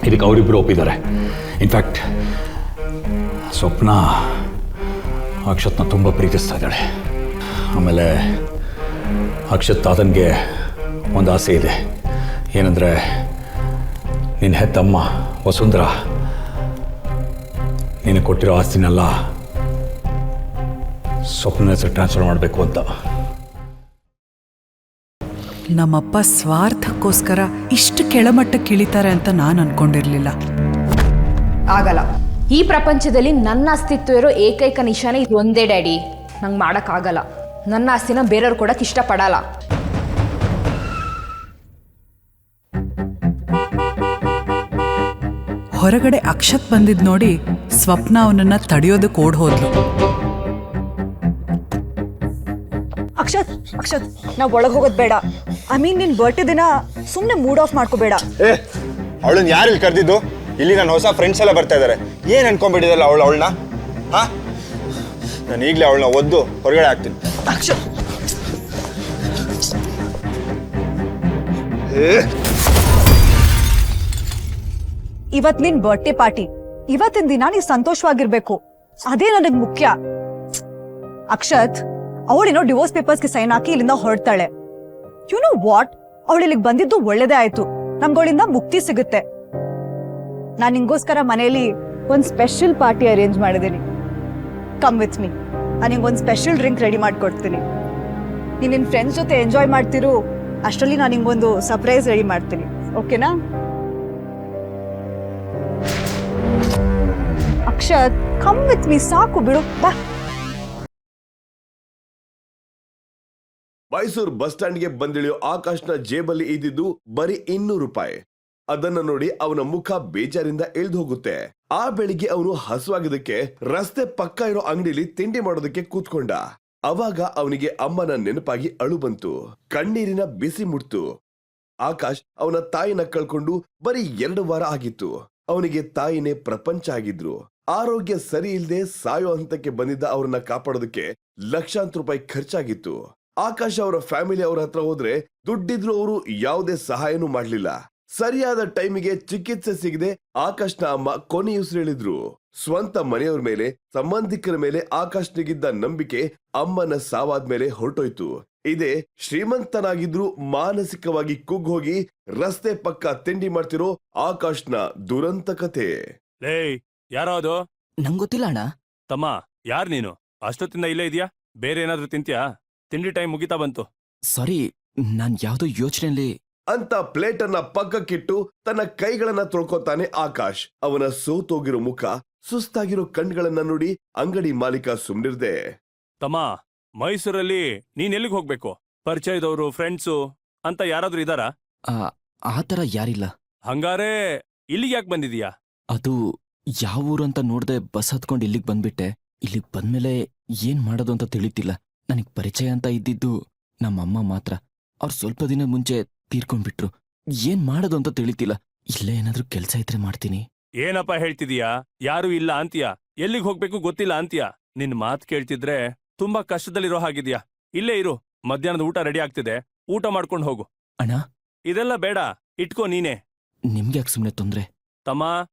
ಇದಕ್ಕೆ ಅವರಿಬ್ಬರು ಒಪ್ಪಿದ್ದಾರೆ. ಇನ್ಫ್ಯಾಕ್ಟ್ ಸ್ವಪ್ನ ಅಕ್ಷತ್ನ ತುಂಬ ಪ್ರೀತಿಸ್ತಾ ಇದ್ದಾಳೆ. ಆಮೇಲೆ ಅಕ್ಷತ್ ತಾತನಿಗೆ ಒಂದು ಆಸೆ ಇದೆ. ಏನಂದರೆ ನಿನ್ನ ಹೆತ್ತಮ್ಮ ವಸುಂಧರ ನಿನಗೆ ಕೊಟ್ಟಿರೋ ಆಸ್ತಿನೆಲ್ಲ ಸ್ವಪ್ನ ಹೆಸರು ಟ್ರಾನ್ಸ್ಫರ್ ಮಾಡಬೇಕು ಅಂತ. ನಮ್ಮಪ್ಪ ಸ್ವಾರ್ಥಕ್ಕೋಸ್ಕರ ಇಷ್ಟು ಕೆಳಮಟ್ಟಕ್ಕೆ ಇಳಿತಾರೆ ಅಂತ ನಾನು ಅನ್ಕೊಂಡಿರ್ಲಿಲ್ಲ. ಆಗಲ್ಲ. ಈ ಪ್ರಪಂಚದಲ್ಲಿ ನನ್ನ ಅಸ್ತಿತ್ವ ಇರೋ ಏಕೈಕ ನಿಶಾನೆ ಇದು ಒಂದೇ ಡ್ಯಾಡಿ. ನಂಗೆ ಮಾಡೋಕ್ಕಾಗಲ್ಲ. ನನ್ನ ಆಸ್ತಿನ ಬೇರೆಯವ್ರು ಕೊಡಕ್ಕೆ ಇಷ್ಟಪಡಲ್ಲ. ಹೊರಗಡೆ ಅಕ್ಷತ್ ಬಂದಿದ್ ನೋಡಿ ಸ್ವಪ್ನ ಅವನನ್ನ ತಡೆಯೋದಕ್ಕೆ ಓಡ್ ಹೋದ್ಲು. ಅಕ್ಷತ್ ಅಕ್ಷತ್ ನಾವ್ ಒಳಗೆ ಹೋಗೋದು ಬೇಡ. ಐ ಮೀನ್ ನಿನ್ ಬರ್ಡೇ ದಿನ ಸುಮ್ಮನೆ ಮೂಡ್ ಆಫ್ ಮಾಡ್ಕೋಬೇಡ. ಅವಳನ್ನ ಯಾರು ಇಲ್ಲಿ ಕರೆದಿದ್ದು? ಇಲ್ಲಿ ನನ್ನ ಹೊಸ ಫ್ರೆಂಡ್ಸ್ ಎಲ್ಲ ಬರ್ತಾ ಇದ್ದಾರೆ. ಏನ್ ಅನ್ಕೊಂಡ್ಬಿಟ್ಟಿದಲ್ಲ ಅವಳನ್ನ? ಹಾ, ನಾನು ಈಗಲೇ ಅವಳನ್ನ ಒದ್ದು ಹೊರಗಡೆ ಹಾಕ್ತೀನಿ. ಅಕ್ಷತ್ ಇವತ್ ನಿನ್ ಬರ್ಡೇ ಪಾರ್ಟಿ. ಇವತ್ತಿನ ದಿನ ನೀ ಸಂತೋಷವಾಗಿರ್ಬೇಕು. ಅದೇ ನನಗ್ ಮುಖ್ಯ. ಅಕ್ಷತ್ ಅವಳೇನೋ ಡಿವೋರ್ಸ್ ಪೇಪರ್ಸ್ಗೆ ಸೈನ್ ಹಾಕಿ ಇಲ್ಲಿಂದ ಹೊರಡ್ತಾಳೆ. ಯು ನೋ ವಾಟ್, ಅವಳು ಇಲ್ಲಿಗೆ ಬಂದಿದ್ದು ಒಳ್ಳೇದೇ ಆಯ್ತು. ನಮ್ಗಳಿಂದ ಮುಕ್ತಿ ಸಿಗುತ್ತೆ. ನಾನ್ ನಿಂಗೋಸ್ಕರ ಮನೆಯಲ್ಲಿ ಒಂದ್ ಸ್ಪೆಷಲ್ ಪಾರ್ಟಿ ಅರೇಂಜ್ ಮಾಡಿದ್ದೀನಿ. Come with me. ನಾನು ನಿಂಗೊಂದು ಸ್ಪೆಷಲ್ ಡ್ರಿಂಕ್ ರೆಡಿ ಮಾಡ್ಕೊಡ್ತೀನಿ. ನೀನ್ ನಿನ್ ಫ್ರೆಂಡ್ಸ್ ಜೊತೆ ಎಂಜಾಯ್ ಮಾಡ್ತಿರು. ಅಷ್ಟರಲ್ಲಿ ನಾನು ನಿಂಗೊಂದು ಸರ್ಪ್ರೈಸ್ ರೆಡಿ ಮಾಡ್ತೀನಿ. ಓಕೆನಾ? Akshat come with me. ಸಾಕು ಬಿಡು, ಬಾ. ಮೈಸೂರು ಬಸ್ ಸ್ಟ್ಯಾಂಡ್ಗೆ ಬಂದಿಳಿಯೋ ಆಕಾಶ್ನ ಜೇಬಲ್ಲಿ ಇದ್ದಿದ್ದು ಬರೀ 200 ರೂಪಾಯಿ. ಅದನ್ನ ನೋಡಿ ಅವನ ಮುಖ ಬೇಜಾರಿಂದ ಇಳ್ದು ಹೋಗುತ್ತೆ. ಆ ಬೆಳಿಗ್ಗೆ ಅವನು ಹಸುವಾಗಿದ್ದಕ್ಕೆ ರಸ್ತೆ ಪಕ್ಕ ಇರೋ ಅಂಗಡಿಲಿ ತಿಂಡಿ ಮಾಡೋದಕ್ಕೆ ಕೂತ್ಕೊಂಡ. ಅವಾಗ ಅವನಿಗೆ ಅಮ್ಮನ ನೆನಪಾಗಿ ಅಳು ಬಂತು. ಕಣ್ಣೀರಿನ ಬಿಸಿ ಮುಟ್ತು. ಆಕಾಶ್ ಅವನ ತಾಯಿನ ಕಳ್ಕೊಂಡು ಬರೀ 2 ವಾರ ಆಗಿತ್ತು. ಅವನಿಗೆ ತಾಯಿನೇ ಪ್ರಪಂಚ ಆಗಿದ್ರು. ಆರೋಗ್ಯ ಸರಿ ಇಲ್ಲದೆ ಸಾಯೋ ಹಂತಕ್ಕೆ ಬಂದಿದ್ದ ಅವ್ರನ್ನ ಕಾಪಾಡೋದಕ್ಕೆ ಲಕ್ಷಾಂತರ ರೂಪಾಯಿ ಖರ್ಚಾಗಿತ್ತು. ಆಕಾಶ್ ಅವರ ಫ್ಯಾಮಿಲಿ ಅವ್ರ ಹತ್ರ ಹೋದ್ರೆ ದುಡ್ಡಿದ್ರು ಅವರು ಯಾವುದೇ ಸಹಾಯನೂ ಮಾಡ್ಲಿಲ್ಲ. ಸರಿಯಾದ ಟೈಮಿಗೆ ಚಿಕಿತ್ಸೆ ಸಿಗದೆ ಆಕಾಶ್ನ ಅಮ್ಮ ಕೊನೆಯುಸಿರೆಳಿದ್ರು. ಸ್ವಂತ ಮನೆಯವ್ರ ಮೇಲೆ, ಸಂಬಂಧಿಕರ ಮೇಲೆ ಆಕಾಶ್ನಿಗಿದ್ದ ನಂಬಿಕೆ ಅಮ್ಮನ ಸಾವಾದ್ಮೇಲೆ ಹೊರಟೋಯ್ತು. ಇದೇ ಶ್ರೀಮಂತನಾಗಿದ್ರು ಮಾನಸಿಕವಾಗಿ ಕುಗ್ಗೋಗಿ ರಸ್ತೆ ಪಕ್ಕ ತಿಂಡಿ ಮಾಡ್ತಿರೋ ಆಕಾಶ್ನ ದುರಂತ ಕಥೆ. ಯಾರೋ ಅದು? ನಂಗೆ ಗೊತ್ತಿಲ್ಲ ಅಣ್ಣ. ತಮ್ಮ, ಯಾರ್ ನೀನು? ಅಷ್ಟೊತ್ತಿಂದ ಇಲ್ಲೇ ಇದೆಯಾ? ಬೇರೆ ಏನಾದ್ರೂ ತಿಂತ್ಯಾ? ತಿಂಡಿ ಟೈಮ್ ಮುಗಿತಾ ಬಂತು. ಸಾರಿ, ನಾನ್ ಯಾವ್ದೋ ಯೋಚನೆಯಲ್ಲಿ ಅಂತ ಪ್ಲೇಟ್ ಅನ್ನ ಪಕ್ಕಕ್ಕಿಟ್ಟು ತನ್ನ ಕೈಗಳನ್ನ ತೊಳ್ಕೊತಾನೆ ಆಕಾಶ್. ಅವನ ಸೋತೋಗಿರೋ ಮುಖ, ಸುಸ್ತಾಗಿರೋ ಕಣ್ಗಳನ್ನ ನೋಡಿ ಅಂಗಡಿ ಮಾಲೀಕ ಸುಮ್ನಿರ್ದೆ. ತಮ್ಮ, ಮೈಸೂರಲ್ಲಿ ನೀನ್ ಎಲ್ಲಿಗೆ ಹೋಗ್ಬೇಕು? ಪರಿಚಯದವರು, ಫ್ರೆಂಡ್ಸು ಅಂತ ಯಾರಾದ್ರೂ ಇದಾರಾ? ಆತರ ಯಾರಿಲ್ಲ. ಹಂಗಾರೆ ಇಲ್ಲಿಗೆ ಯಾಕೆ ಬಂದಿದೀಯಾ? ಅದು ಯಾವ ಊರು ಅಂತ ನೋಡ್ದೆ ಬಸ್ ಹತ್ಕೊಂಡು ಇಲ್ಲಿಗೆ ಬಂದ್ಬಿಟ್ಟೆ. ಇಲ್ಲಿಗೆ ಬಂದ್ಮೇಲೆ ಏನ್ ಮಾಡೋದು ಅಂತ ತಿಳಿತಿಲ್ಲ. ನನಗ್ ಪರಿಚಯ ಅಂತ ಇದ್ದಿದ್ದು ನಮ್ಮಮ್ಮ ಮಾತ್ರ. ಅವ್ರು ಸ್ವಲ್ಪ ದಿನ ಮುಂಚೆ ತೀರ್ಕೊಂಡ್ಬಿಟ್ರು. ಏನ್ ಮಾಡೋದು ಅಂತ ತಿಳಿತಿಲ್ಲ. ಇಲ್ಲೇ ಏನಾದ್ರೂ ಕೆಲ್ಸ ಇದ್ರೆ ಮಾಡ್ತೀನಿ. ಏನಪ್ಪ ಹೇಳ್ತಿದೀಯಾ? ಯಾರು ಇಲ್ಲ ಅಂತೀಯಾ? ಎಲ್ಲಿಗೆ ಹೋಗ್ಬೇಕು ಗೊತ್ತಿಲ್ಲ ಅಂತೀಯಾ? ನಿನ್ ಮಾತ್ ಕೇಳ್ತಿದ್ರೆ ತುಂಬಾ ಕಷ್ಟದಲ್ಲಿರೋ ಹಾಗಿದ್ಯಾ. ಇಲ್ಲೇ ಇರು, ಮಧ್ಯಾಹ್ನದ ಊಟ ರೆಡಿ ಆಗ್ತಿದೆ, ಊಟ ಮಾಡ್ಕೊಂಡು ಹೋಗು. ಅಣ್ಣ, ಇದೆಲ್ಲ ಬೇಡ, ಇಟ್ಕೋ ನೀನೆ. ನಿಮ್ಗೆ ಯಾಕೆ ಸುಮ್ನೆ ತೊಂದ್ರೆ? ತಮ್ಮ,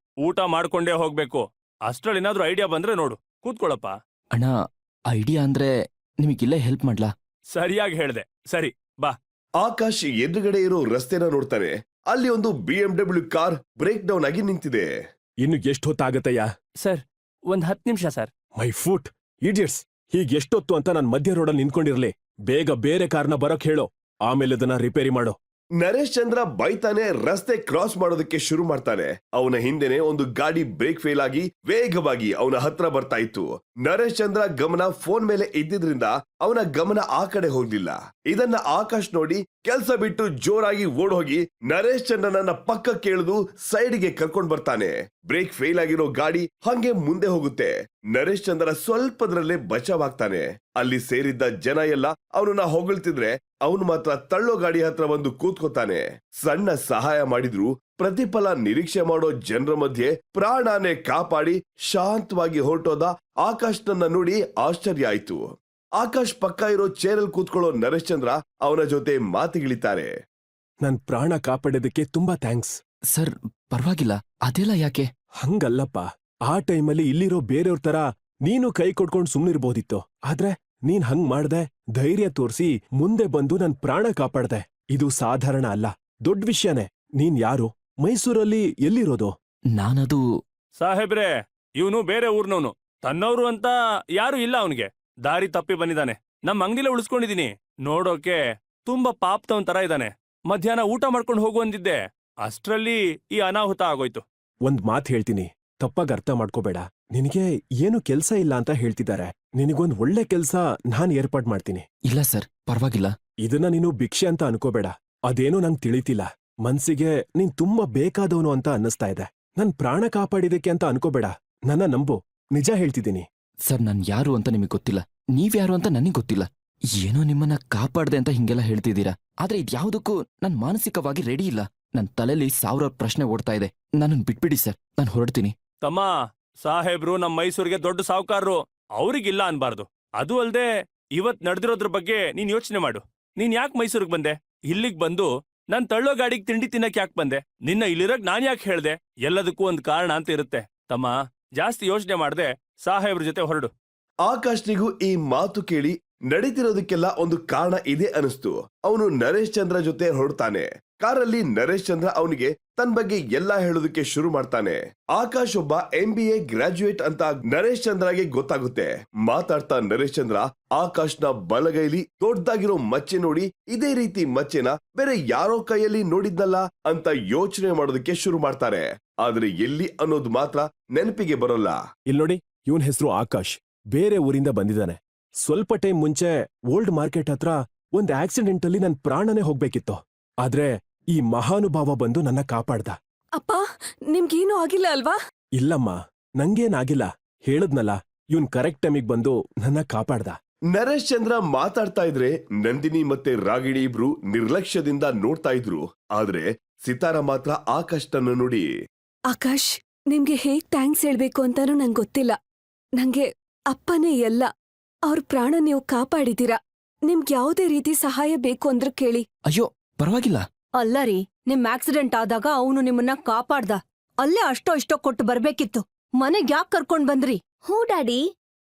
ಊಟ ಮಾಡ್ಕೊಂಡೇ ಹೋಗ್ಬೇಕು. ಅಷ್ಟ್ರಲ್ಲಿ ಏನಾದ್ರೂ ಐಡಿಯಾ ಬಂದ್ರೆ ನೋಡು. ಕೂತ್ಕೊಳ್ಳಪ್ಪ. ಅಣ್ಣ, ಐಡಿಯಾ ಅಂದ್ರೆ ನಿಮಗಿಲ್ಲೇ ಹೆಲ್ಪ್ ಮಾಡ್ಲಾ? ಸರಿಯಾಗಿ ಹೇಳ್ದೆ. ಸರಿ, ಬಾ. ಆಕಾಶ್ ಎದುರುಗಡೆ ಇರೋ ರಸ್ತೆನ ನೋಡ್ತಾನೆ. ಅಲ್ಲಿ ಒಂದು BMW ಕಾರ್ ಬ್ರೇಕ್ ಡೌನ್ ಆಗಿ ನಿಂತಿದೆ. ಇನ್ನು ಎಷ್ಟು ಹೊತ್ತಾಗತ್ತಯ್ಯ? ಸರ್, 10 ನಿಮಿಷ ಸರ್. My foot idiots. ಹೀಗೆ ಎಷ್ಟೊತ್ತು ಅಂತ ನಾನು ಮಧ್ಯ ರೋಡಲ್ಲಿ ನಿಂತ್ಕೊಂಡಿರ್ಲಿ? ಬೇಗ ಬೇರೆ ಕಾರ್ನ ಬರೋಕ್ ಹೇಳೋ, ಆಮೇಲೆ ಅದನ್ನ ರಿಪೇರಿ ಮಾಡೋ. ನರೇಶ್ ಚಂದ್ರ ಬೈತಾನೆ ರಸ್ತೆ ಕ್ರಾಸ್ ಮಾಡೋದಕ್ಕೆ ಶುರು ಮಾಡ್ತಾನೆ. ಅವನ ಹಿಂದೆನೆ ಒಂದು ಗಾಡಿ ಬ್ರೇಕ್ ಫೇಲ್ ಆಗಿ ವೇಗವಾಗಿ ಅವನ ಹತ್ರ ಬರ್ತಾ ಇತ್ತು. ನರೇಶ್ ಚಂದ್ರ ಗಮನ ಫೋನ್ ಮೇಲೆ ಇದ್ದಿದ್ರಿಂದ ಅವನ ಗಮನ ಆ ಕಡೆ ಹೋಗ್ಲಿಲ್ಲ. ಇದನ್ನ ಆಕಾಶ್ ನೋಡಿ ಕೆಲ್ಸ ಬಿಟ್ಟು ಜೋರಾಗಿ ಓಡೋಗಿ ನರೇಶ್ ಚಂದ್ರನನ್ನ ಪಕ್ಕ ಕೇಳಿದು ಸೈಡ್ಗೆ ಕರ್ಕೊಂಡ್ ಬರ್ತಾನೆ. ಬ್ರೇಕ್ ಫೇಲ್ ಆಗಿರೋ ಗಾಡಿ ಹಂಗೆ ಮುಂದೆ ಹೋಗುತ್ತೆ. ನರೇಶ್ ಚಂದ್ರ ಸ್ವಲ್ಪದ್ರಲ್ಲೇ ಬಚಾವಾಗ್ತಾನೆ. ಅಲ್ಲಿ ಸೇರಿದ್ದ ಜನ ಎಲ್ಲ ಅವನನ್ನ ಹೊಗಳ್ತಿದ್ರೆ ಅವನು ಮಾತ್ರ ತಳ್ಳೋ ಗಾಡಿ ಹತ್ರ ಬಂದು ಕೂತ್ಕೋತಾನೆ. ಸಣ್ಣ ಸಹಾಯ ಮಾಡಿದ್ರು ಪ್ರತಿಫಲ ನಿರೀಕ್ಷೆ ಮಾಡೋ ಜನರ ಮಧ್ಯೆ ಪ್ರಾಣಾನೇ ಕಾಪಾಡಿ ಶಾಂತವಾಗಿ ಹೊರಟೋದ ಆಕಾಶ್ನನ್ನ ನೋಡಿ ಆಶ್ಚರ್ಯ ಆಯ್ತು. ಆಕಾಶ್ ಪಕ್ಕ ಇರೋ ಚೇರಲ್ಲಿ ಕೂತ್ಕೊಳ್ಳೋ ನರೇಶ್ ಚಂದ್ರ ಅವನ ಜೊತೆ ಮಾತಿಗಿಳಿತಾರೆ. ನನ್ ಪ್ರಾಣ ಕಾಪಾಡೋದಕ್ಕೆ ತುಂಬಾ ಥ್ಯಾಂಕ್ಸ್. ಸರ್ ಪರವಾಗಿಲ್ಲ, ಅದೆಲ್ಲ ಯಾಕೆ? ಹಂಗಲ್ಲಪ್ಪ, ಆ ಟೈಮಲ್ಲಿ ಇಲ್ಲಿರೋ ಬೇರೆಯವ್ರ ತರ ನೀನು ಕೈ ಕೊಡ್ಕೊಂಡು ಸುಮ್ನಿರ್ಬೋದಿತ್ತು. ಆದ್ರೆ ನೀನ್ ಹಂಗ್ ಮಾಡ್ದೆ, ಧೈರ್ಯ ತೋರ್ಸಿ ಮುಂದೆ ಬಂದು ನನ್ ಪ್ರಾಣ ಕಾಪಾಡ್ದೆ. ಇದು ಸಾಧಾರಣ ಅಲ್ಲ, ದೊಡ್ಡ ವಿಷಯನೇ. ನೀನ್ ಯಾರು? ಮೈಸೂರಲ್ಲಿ ಎಲ್ಲಿರೋದು? ನಾನದು ಸಾಹೇಬ್ರೆ, ಇವನು ಬೇರೆ ಊರ್ನವನು. ತನ್ನವ್ರು ಅಂತ ಯಾರು ಇಲ್ಲ ಅವನಿಗೆ. ದಾರಿ ತಪ್ಪಿ ಬಂದಿದ್ದಾನೆ. ನಮ್ ಅಂಗಡಿಲೇ ಉಳಿಸ್ಕೊಂಡಿದೀನಿ. ನೋಡೋಕೆ ತುಂಬಾ ಪಾಪ್ತವನ್ ತರ ಇದ್ದಾನೆ. ಮಧ್ಯಾಹ್ನ ಊಟ ಮಾಡ್ಕೊಂಡು ಹೋಗು ಅಂದಿದ್ದೆ, ಅಷ್ಟ್ರಲ್ಲಿ ಈ ಅನಾಹುತ ಆಗೋಯ್ತು. ಒಂದ್ ಮಾತ್ ಹೇಳ್ತೀನಿ, ತಪ್ಪಾಗ್ ಅರ್ಥ ಮಾಡ್ಕೋಬೇಡ. ನಿನಗೆ ಏನು ಕೆಲ್ಸ ಇಲ್ಲ ಅಂತ ಹೇಳ್ತಿದ್ದಾರೆ. ನಿನಗೊಂದ್ ಒಳ್ಳೆ ಕೆಲ್ಸ ನಾನ್ ಏರ್ಪಾಡ್ ಮಾಡ್ತೀನಿ. ಇಲ್ಲ ಸರ್, ಪರವಾಗಿಲ್ಲ. ಇದನ್ನ ನೀನು ಭಿಕ್ಷೆ ಅಂತ ಅನ್ಕೋಬೇಡ. ಅದೇನೋ ನಂಗ್ ತಿಳಿತಿಲ್ಲ. ಮನ್ಸಿಗೆ ನೀನ್ ತುಂಬಾ ಬೇಕಾದವನು ಅಂತ ಅನ್ನಿಸ್ತಾ ಇದೆ. ನನ್ ಪ್ರಾಣ ಕಾಪಾಡಿದಕ್ಕೆ ಅಂತ ಅನ್ಕೋಬೇಡ. ನನ್ನ ನಂಬು, ನಿಜ ಹೇಳ್ತಿದ್ದೀನಿ. ಸರ್, ನಾನ್ ಯಾರು ಅಂತ ನಿಮಗ್ ಗೊತ್ತಿಲ್ಲ, ನೀವ್ಯಾರು ಅಂತ ನನಗ್ ಗೊತ್ತಿಲ್ಲ. ಏನೋ ನಿಮ್ಮನ್ನ ಕಾಪಾಡ್ದೆ ಅಂತ ಹಿಂಗೆಲ್ಲ ಹೇಳ್ತಿದ್ದೀರಾ. ಆದ್ರೆ ಇದ್ಯಾವುದಕ್ಕೂ ನಾನ್ ಮಾನಸಿಕವಾಗಿ ರೆಡಿ ಇಲ್ಲ. ನನ್ ತಲೆಲಿ 1000 ಪ್ರಶ್ನೆ ಓಡ್ತಾ ಇದೆ. ನನ್ನನ್ ಬಿಟ್ಬಿಡಿ ಸರ್, ನಾನ್ ಹೊರಡ್ತೀನಿ. ತಮ್ಮ, ಸಾಹೇಬ್ರು ನಮ್ ಮೈಸೂರಿಗೆ ದೊಡ್ಡ ಸಾಹುಕಾರರು. ಅವ್ರಿಗಿಲ್ಲ ಅನ್ಬಾರ್ದು. ಅದು ಅಲ್ದೆ ಇವತ್ ನಡೆದಿರೋದ್ರ ಬಗ್ಗೆ ನೀನ್ ಯೋಚನೆ ಮಾಡು. ನೀನ್ ಯಾಕೆ ಮೈಸೂರಿಗೆ ಬಂದೆ? ಇಲ್ಲಿಗ್ ಬಂದು ನನ್ ತಳ್ಳೋ ಗಾಡಿಗೆ ತಿಂಡಿ ತಿನ್ನಕ್ ಯಾಕೆ ಬಂದೆ? ನಿನ್ನ ಇಲ್ಲಿರಕ್ ನಾನ್ ಯಾಕೆ ಹೇಳ್ದೆ? ಎಲ್ಲದಕ್ಕೂ ಒಂದ್ ಕಾರಣ ಅಂತ ಇರುತ್ತೆ. ತಮ್ಮ, ಜಾಸ್ತಿ ಯೋಚನೆ ಮಾಡ್ದೆ ಸಾಹೇಬ್ರ ಜೊತೆ ಹೊರಡು. ಆಕಾಶ್ನಿಗೂ ಈ ಮಾತು ಕೇಳಿ ನಡೀತಿರೋದಕ್ಕೆಲ್ಲ ಒಂದು ಕಾರಣ ಇದೆ ಅನಿಸ್ತು. ಅವನು ನರೇಶ್ ಚಂದ್ರ ಜೊತೆ ಹೊರಡ್ತಾನೆ. ಕಾರಲ್ಲಿ ನರೇಶ್ ಚಂದ್ರ ಅವನಿಗೆ ತನ್ನ ಬಗ್ಗೆ ಎಲ್ಲಾ ಹೇಳೋದಕ್ಕೆ ಶುರು ಮಾಡ್ತಾನೆ. ಆಕಾಶ್ ಒಬ್ಬ MBA ಗ್ರಾಜ್ಯುಯೇಟ್ ಅಂತ ನರೇಶ್ ಚಂದ್ರಗೆ ಗೊತ್ತಾಗುತ್ತೆ. ಮಾತಾಡ್ತಾ ನರೇಶ್ ಚಂದ್ರ ಆಕಾಶ್ನ ಬಲಗೈಲಿ ದೊಡ್ಡದಾಗಿರೋ ಮಚ್ಚೆ ನೋಡಿ ಇದೇ ರೀತಿ ಮಚ್ಚೆನ ಬೇರೆ ಯಾರೋ ಕೈಯಲ್ಲಿ ನೋಡಿದ್ನಲ್ಲ ಅಂತ ಯೋಚನೆ ಮಾಡೋದಕ್ಕೆ ಶುರು ಮಾಡ್ತಾರೆ. ಆದ್ರೆ ಎಲ್ಲಿ ಅನ್ನೋದು ಮಾತ್ರ ನೆನಪಿಗೆ ಬರೋಲ್ಲ. ಇಲ್ ನೋಡಿ, ಇವನ್ ಹೆಸರು ಆಕಾಶ್. ಬೇರೆ ಊರಿಂದ ಬಂದಿದ್ದಾನೆ. ಸ್ವಲ್ಪ ಟೈಮ್ ಮುಂಚೆ ಓಲ್ಡ್ ಮಾರ್ಕೆಟ್ ಹತ್ರ ಒಂದ್ ಆಕ್ಸಿಡೆಂಟ್ ಅಲ್ಲಿ ನನ್ ಪ್ರಾಣನೇ ಹೋಗ್ಬೇಕಿತ್ತು. ಆದ್ರೆ ಈ ಮಹಾನುಭಾವ ಬಂದು ನನ್ನ ಕಾಪಾಡ್ದ. ಅಪ್ಪ, ನಿಮ್ಗೇನು ಆಗಿಲ್ಲ ಅಲ್ವಾ? ಇಲ್ಲಮ್ಮ, ನಂಗೇನಾಗಿಲ್ಲ. ಹೇಳದ್ನಲ್ಲ, ಇವನ್ ಕರೆಕ್ಟ್ ಟೈಮಿಗೆ ಬಂದು ನನ್ನ ಕಾಪಾಡ್ದ. ನರೇಶ್ ಚಂದ್ರ ಮಾತಾಡ್ತಾ ಇದ್ರೆ ನಂದಿನಿ ಮತ್ತೆ ರಾಗಿಣಿ ಇಬ್ರು ನಿರ್ಲಕ್ಷ್ಯದಿಂದ ನೋಡ್ತಾ ಇದ್ರು. ಆದ್ರೆ ಸಿತಾರ ಮಾತ್ರ ಆಕಾಶ್ನನ್ನು ನೋಡಿ, ಆಕಾಶ್, ನಿಮ್ಗೆ ಹೇಗ್ ಥ್ಯಾಂಕ್ಸ್ ಹೇಳ್ಬೇಕು ಅಂತಾನೂ ನಂಗೆ ಗೊತ್ತಿಲ್ಲ. ನಂಗೆ ಅಪ್ಪನೇ ಎಲ್ಲ. ಅವ್ರ ಪ್ರಾಣ ನೀವು ಕಾಪಾಡಿದೀರಾ. ನಿಮ್ಗೆ ಯಾವುದೇ ರೀತಿ ಸಹಾಯ ಬೇಕು ಅಂದ್ರೆ ಕೇಳಿ. ಅಯ್ಯೋ, ಪರವಾಗಿಲ್ಲ. ಅಲ್ಲ ರೀ, ನಿಮ್ ಆಕ್ಸಿಡೆಂಟ್ ಆದಾಗ ಅವನು ನಿಮ್ಮನ್ನ ಕಾಪಾಡ್ದ. ಅಲ್ಲೇ ಅಷ್ಟೋ ಇಷ್ಟೋ ಕೊಟ್ಟು ಬರ್ಬೇಕಿತ್ತು. ಮನೆಗ್ ಯಾಕೆ ಕರ್ಕೊಂಡ್ ಬಂದ್ರಿ? ಹೂ ಡ್ಯಾಡಿ,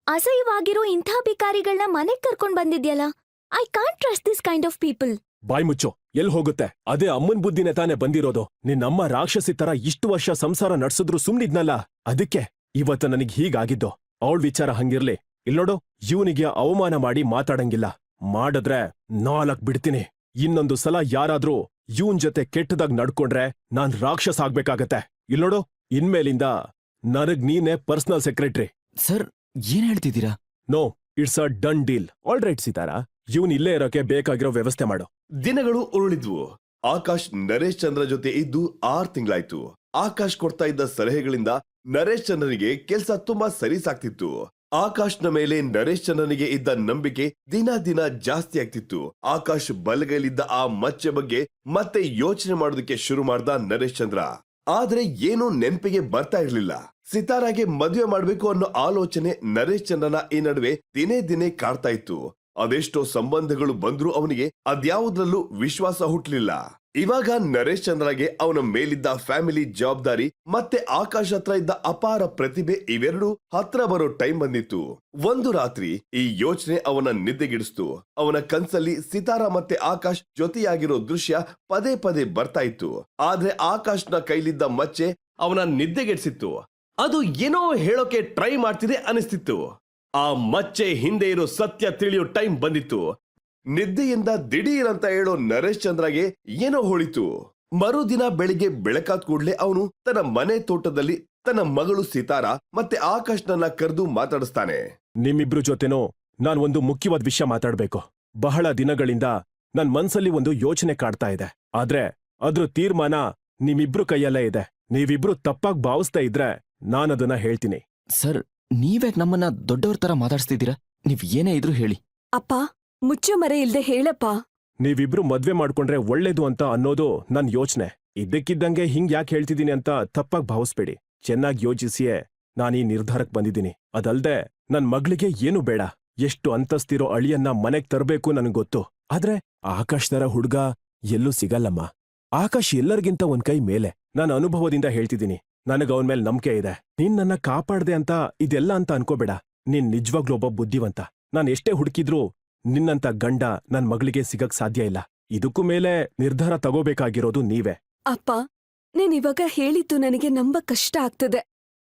ಅಸಹ್ಯವಾಗಿರೋ ಇಂಥ ಭಿಕಾರಿಗಳನ್ನ ಮನೆಗ್ ಕರ್ಕೊಂಡ್ ಬಂದಿದ್ಯಲ್ಲ. I can't trust this kind of people. ಬಾಯ್ ಮುಚ್ಚೋ, ಎಲ್ ಹೋಗುತ್ತೆ? ಅದೇ ಅಮ್ಮನ್ ಬುದ್ಧಿನೇ ತಾನೇ ಬಂದಿರೋದು. ನಿನ್ನಮ್ಮ ರಾಕ್ಷಸಿ ತರ ಇಷ್ಟು ವರ್ಷ ಸಂಸಾರ ನಡ್ಸಿದ್ರು ಸುಮ್ನಿದ್ನಲ್ಲ, ಅದಕ್ಕೆ ಇವತ್ತು ನನಗ್ ಹೀಗಾಗಿದ್ದು. ಅವಳ ವಿಚಾರ ಹಂಗಿರ್ಲಿ. ಇಲ್ನೋಡು, ಇವನಿಗೆ ಅವಮಾನ ಮಾಡಿ ಮಾತಾಡಂಗಿಲ್ಲ. ಮಾಡಿದ್ರೆ 4 ಬಿಡ್ತೀನಿ. ಇನ್ನೊಂದು ಸಲ ಯಾರಾದ್ರೂ ಇವನ್ ಜೊತೆ ಕೆಟ್ಟದಾಗ ನಡ್ಕೊಂಡ್ರೆ ನಾನ್ ರಾಕ್ಷಸ ಆಗ್ಬೇಕಾಗತ್ತೆ. ಇಲ್ನೋಡು, ಇನ್ಮೇಲಿಂದ ನನಗ್ ನೀನೇ ಪರ್ಸನಲ್ ಸೆಕ್ರೆಟರಿ. ಸರ್, ಏನ್ ಹೇಳ್ತಿದ್ದೀರಾ? No, it's a done deal. All right Sitara, ಇವನ್ ಇಲ್ಲೇ ಇರೋಕೆ ಬೇಕಾಗಿರೋ ವ್ಯವಸ್ಥೆ ಮಾಡು. ದಿನಗಳು ಉರುಳಿದ್ವು. ಆಕಾಶ್ ನರೇಶ್ ಚಂದ್ರ ಜೊತೆ ಇದ್ದು 6 ತಿಂಗಳಾಯ್ತು. ಆಕಾಶ್ ಕೊಡ್ತಾ ಇದ್ದ ಸಲಹೆಗಳಿಂದ ನರೇಶ್ ಚಂದ್ರನಿಗೆ ಕೆಲ್ಸ ತುಂಬಾ ಸರಿ ಸಾಕ್ತಿತ್ತು. ಆಕಾಶ್ನ ಮೇಲೆ ನರೇಶ್ ಚಂದ್ರನಿಗೆ ಇದ್ದ ನಂಬಿಕೆ ದಿನ ದಿನ ಜಾಸ್ತಿ ಆಗ್ತಿತ್ತು. ಆಕಾಶ್ ಬಲಗೈಲಿದ್ದ ಆ ಮಚ್ಚೆ ಬಗ್ಗೆ ಮತ್ತೆ ಯೋಚನೆ ಮಾಡೋದಕ್ಕೆ ಶುರು ಮಾಡ್ದ ನರೇಶ್ ಚಂದ್ರ. ಆದ್ರೆ ಏನೂ ನೆನ್ಪಿಗೆ ಬರ್ತಾ ಇರ್ಲಿಲ್ಲ. ಸಿತಾರಾಗೆ ಮದುವೆ ಮಾಡ್ಬೇಕು ಅನ್ನೋ ಆಲೋಚನೆ ನರೇಶ್ ಚಂದ್ರನ ಈ ನಡುವೆ ದಿನೇ ದಿನೇ ಕಾಡ್ತಾ ಇತ್ತು. ಅದೆಷ್ಟೋ ಸಂಬಂಧಗಳು ಬಂದ್ರೂ ಅವನಿಗೆ ಅದ್ಯಾವುದ್ರಲ್ಲೂ ವಿಶ್ವಾಸ ಹುಟ್ಲಿಲ್ಲ. ಇವಾಗ ನರೇಶ್ ಚಂದ್ರಗೆ ಅವನ ಮೇಲಿದ್ದ ಫ್ಯಾಮಿಲಿ ಜವಾಬ್ದಾರಿ ಮತ್ತೆ ಆಕಾಶ್ ಹತ್ರ ಇದ್ದ ಅಪಾರ ಪ್ರತಿಭೆ ಇವೆರಡೂ ಹತ್ರ ಬರೋ ಟೈಮ್ ಬಂದಿತ್ತು. ಒಂದು ರಾತ್ರಿ ಈ ಯೋಚನೆ ಅವನ ನಿದ್ದೆಗಿಡಿಸ್ತು. ಅವನ ಕನ್ಸಲ್ಲಿ ಸಿತಾರ ಮತ್ತೆ ಆಕಾಶ್ ಜೊತೆಯಾಗಿರೋ ದೃಶ್ಯ ಪದೇ ಪದೇ ಬರ್ತಾ ಇತ್ತು. ಆದ್ರೆ ಆಕಾಶ್ನ ಕೈಲಿದ್ದ ಮಚ್ಚೆ ಅವನ ನಿದ್ದೆಗೆಡಿಸಿತ್ತು. ಅದು ಏನೋ ಹೇಳೋಕೆ ಟ್ರೈ ಮಾಡ್ತಿದೆ ಅನಿಸ್ತಿತ್ತು. ಆ ಮಚ್ಚೆ ಹಿಂದೆ ಇರೋ ಸತ್ಯ ತಿಳಿಯೋ ಟೈಮ್ ಬಂದಿತ್ತು. ನಿದ್ದೆಯಿಂದ ದಿಢೀರ್ ಅಂತ ಹೇಳೋ ನರೇಶ್ ಚಂದ್ರಗೆ ಏನೋ ಹೊಳಿತು. ಮರುದಿನ ಬೆಳಿಗ್ಗೆ ಬೆಳಕಾದ ಕೂಡ್ಲೆ ಅವನು ತನ್ನ ಮನೆ ತೋಟದಲ್ಲಿ ತನ್ನ ಮಗಳು ಸಿತಾರ ಮತ್ತೆ ಆಕಾಶ್ನನ್ನ ಕರೆದು ಮಾತಾಡಿಸ್ತಾನೆ. ನಿಮ್ಮಿಬ್ರು ಜೊತೆನೋ ನಾನ್ ಒಂದು ಮುಖ್ಯವಾದ ವಿಷಯ ಮಾತಾಡ್ಬೇಕು. ಬಹಳ ದಿನಗಳಿಂದ ನನ್ ಮನ್ಸಲ್ಲಿ ಒಂದು ಯೋಚನೆ ಕಾಡ್ತಾ ಇದೆ. ಆದ್ರೆ ಅದ್ರ ತೀರ್ಮಾನ ನಿಮ್ಮಿಬ್ರು ಕೈಯಲ್ಲೇ ಇದೆ. ನೀವಿಬ್ರು ತಪ್ಪಾಗಿ ಭಾವಿಸ್ತಾ ಇದ್ರೆ ನಾನದನ್ನ ಹೇಳ್ತೀನಿ. ಸರ್, ನೀವೇ ನಮ್ಮನ್ನ ದೊಡ್ಡವ್ರ ತರ ಮಾತಾಡ್ಸ್ತಿದ್ದೀರಾ? ನೀವ್ ಏನೇ ಇದ್ರು ಹೇಳಿ. ಅಪ್ಪ, ಮುಚ್ಚು ಮರೆ ಇಲ್ದೆ ಹೇಳಪ್ಪ. ನೀವಿಬ್ರು ಮದ್ವೆ ಮಾಡ್ಕೊಂಡ್ರೆ ಒಳ್ಳೇದು ಅಂತ ಅನ್ನೋದು ನನ್ ಯೋಚನೆ. ಇದ್ದಕ್ಕಿದ್ದಂಗೆ ಹಿಂಗ್ ಯಾಕೆ ಹೇಳ್ತಿದ್ದೀನಿ ಅಂತ ತಪ್ಪಾಗಿ ಭಾವಿಸ್ಬೇಡಿ. ಚೆನ್ನಾಗಿ ಯೋಚಿಸಿಯೇ ನಾನೀ ನಿರ್ಧಾರಕ್ ಬಂದಿದ್ದೀನಿ. ಅದಲ್ದೆ ನನ್ ಮಗಳಿಗೆ ಏನು ಬೇಡ. ಎಷ್ಟು ಅಂತಸ್ತಿರೋ ಅಳಿಯನ್ನ ಮನೆಗ್ ತರಬೇಕು ನನಗ್ ಗೊತ್ತು. ಆದ್ರೆ ಆಕಾಶ್ ತರ ಹುಡ್ಗ ಎಲ್ಲೂ ಸಿಗಲ್ಲಮ್ಮ. ಆಕಾಶ್ ಎಲ್ಲರಿಗಿಂತ ಒಂದ್ ಕೈ ಮೇಲೆ. ನಾನು ಅನುಭವದಿಂದ ಹೇಳ್ತಿದ್ದೀನಿ. ನನಗ್ ಅವನ್ ಮೇಲೆ ನಂಬಿಕೆ ಇದೆ. ನೀನ್ ನನ್ನ ಕಾಪಾಡ್ದೆ ಅಂತ ಇದೆಲ್ಲ ಅಂತ ಅನ್ಕೋಬೇಡ. ನೀನ್ ನಿಜವಾಗ್ಲೂ ಒಬ್ಬ ಬುದ್ಧಿವಂತ. ನಾನ್ ಎಷ್ಟೇ ಹುಡುಕಿದ್ರೂ ನಿನ್ನಂತ ಗಂಡ ನನ್ ಮಗಳಿಗೆ ಸಿಗಕ್ ಸಾಧ್ಯ ಇಲ್ಲ. ಇದಕ್ಕೂ ಮೇಲೆ ನಿರ್ಧಾರ ತಗೋಬೇಕಾಗಿರೋದು ನೀವೇ. ಅಪ್ಪ, ನೀನ್ ಇವಾಗ ಹೇಳಿದ್ದು ನನಗೆ ನಂಬಕ್ ಕಷ್ಟ ಆಗ್ತದೆ.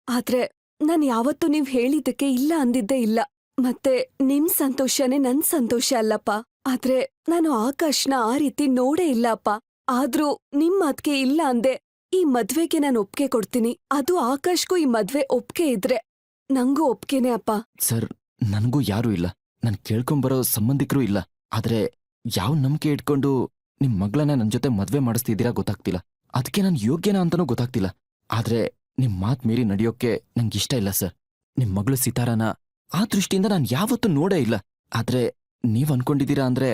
ಆದ್ರೆ ನಾನ್ ಯಾವತ್ತೂ ನೀವ್ ಹೇಳಿದ್ದಕ್ಕೆ ಇಲ್ಲ ಅಂದಿದ್ದೇ ಇಲ್ಲ. ಮತ್ತೆ ನಿಮ್ ಸಂತೋಷನೇ ನನ್ ಸಂತೋಷ ಅಲ್ಲಪ್ಪ. ಆದ್ರೆ ನಾನು ಆಕಾಶ್ನ ಆ ರೀತಿ ನೋಡೇ ಇಲ್ಲ ಅಪ್ಪ. ಆದ್ರೂ ನಿಮ್ ಮಾತ್ಗೆ ಇಲ್ಲ ಅಂದೆ. ಈ ಮದ್ವೆಗೆ ನಾನು ಒಪ್ಗೆ ಕೊಡ್ತೀನಿ. ಅದು ಆಕಾಶ್ಗೂ ಈ ಮದ್ವೆ ಒಪ್ಗೆ ಇದ್ರೆ ನಂಗೂ ಒಪ್ಗೆನೆ ಅಪ್ಪ. ಸರ್, ನನ್ಗೂ ಯಾರೂ ಇಲ್ಲ. ನಾನ್ ಕೇಳ್ಕೊಂಬರೋ ಸಂಬಂಧಿಕರೂ ಇಲ್ಲ. ಆದ್ರೆ ಯಾವ ನಂಬಿಕೆ ಇಟ್ಕೊಂಡು ನಿಮ್ ಮಗಳನ್ನ ನನ್ ಜೊತೆ ಮದ್ವೆ ಮಾಡಿಸ್ತಿದ್ದೀರಾ ಗೊತ್ತಾಗ್ತಿಲ್ಲ. ಅದಕ್ಕೆ ನಾನ್ ಯೋಗ್ಯನಾ ಅಂತಾನೂ ಗೊತ್ತಾಗ್ತಿಲ್ಲ. ಆದ್ರೆ ನಿಮ್ ಮಾತ್ ಮೀರಿ ನಡೆಯೋಕೆ ನಂಗಿಷ್ಟ ಇಲ್ಲ ಸರ್. ನಿಮ್ ಮಗಳು ಸಿತಾರಾನ ಆ ದೃಷ್ಟಿಯಿಂದ ನಾನ್ ಯಾವತ್ತೂ ನೋಡೇ ಇಲ್ಲ. ಆದ್ರೆ ನೀವ್ ಅನ್ಕೊಂಡಿದ್ದೀರಾ ಅಂದ್ರೆ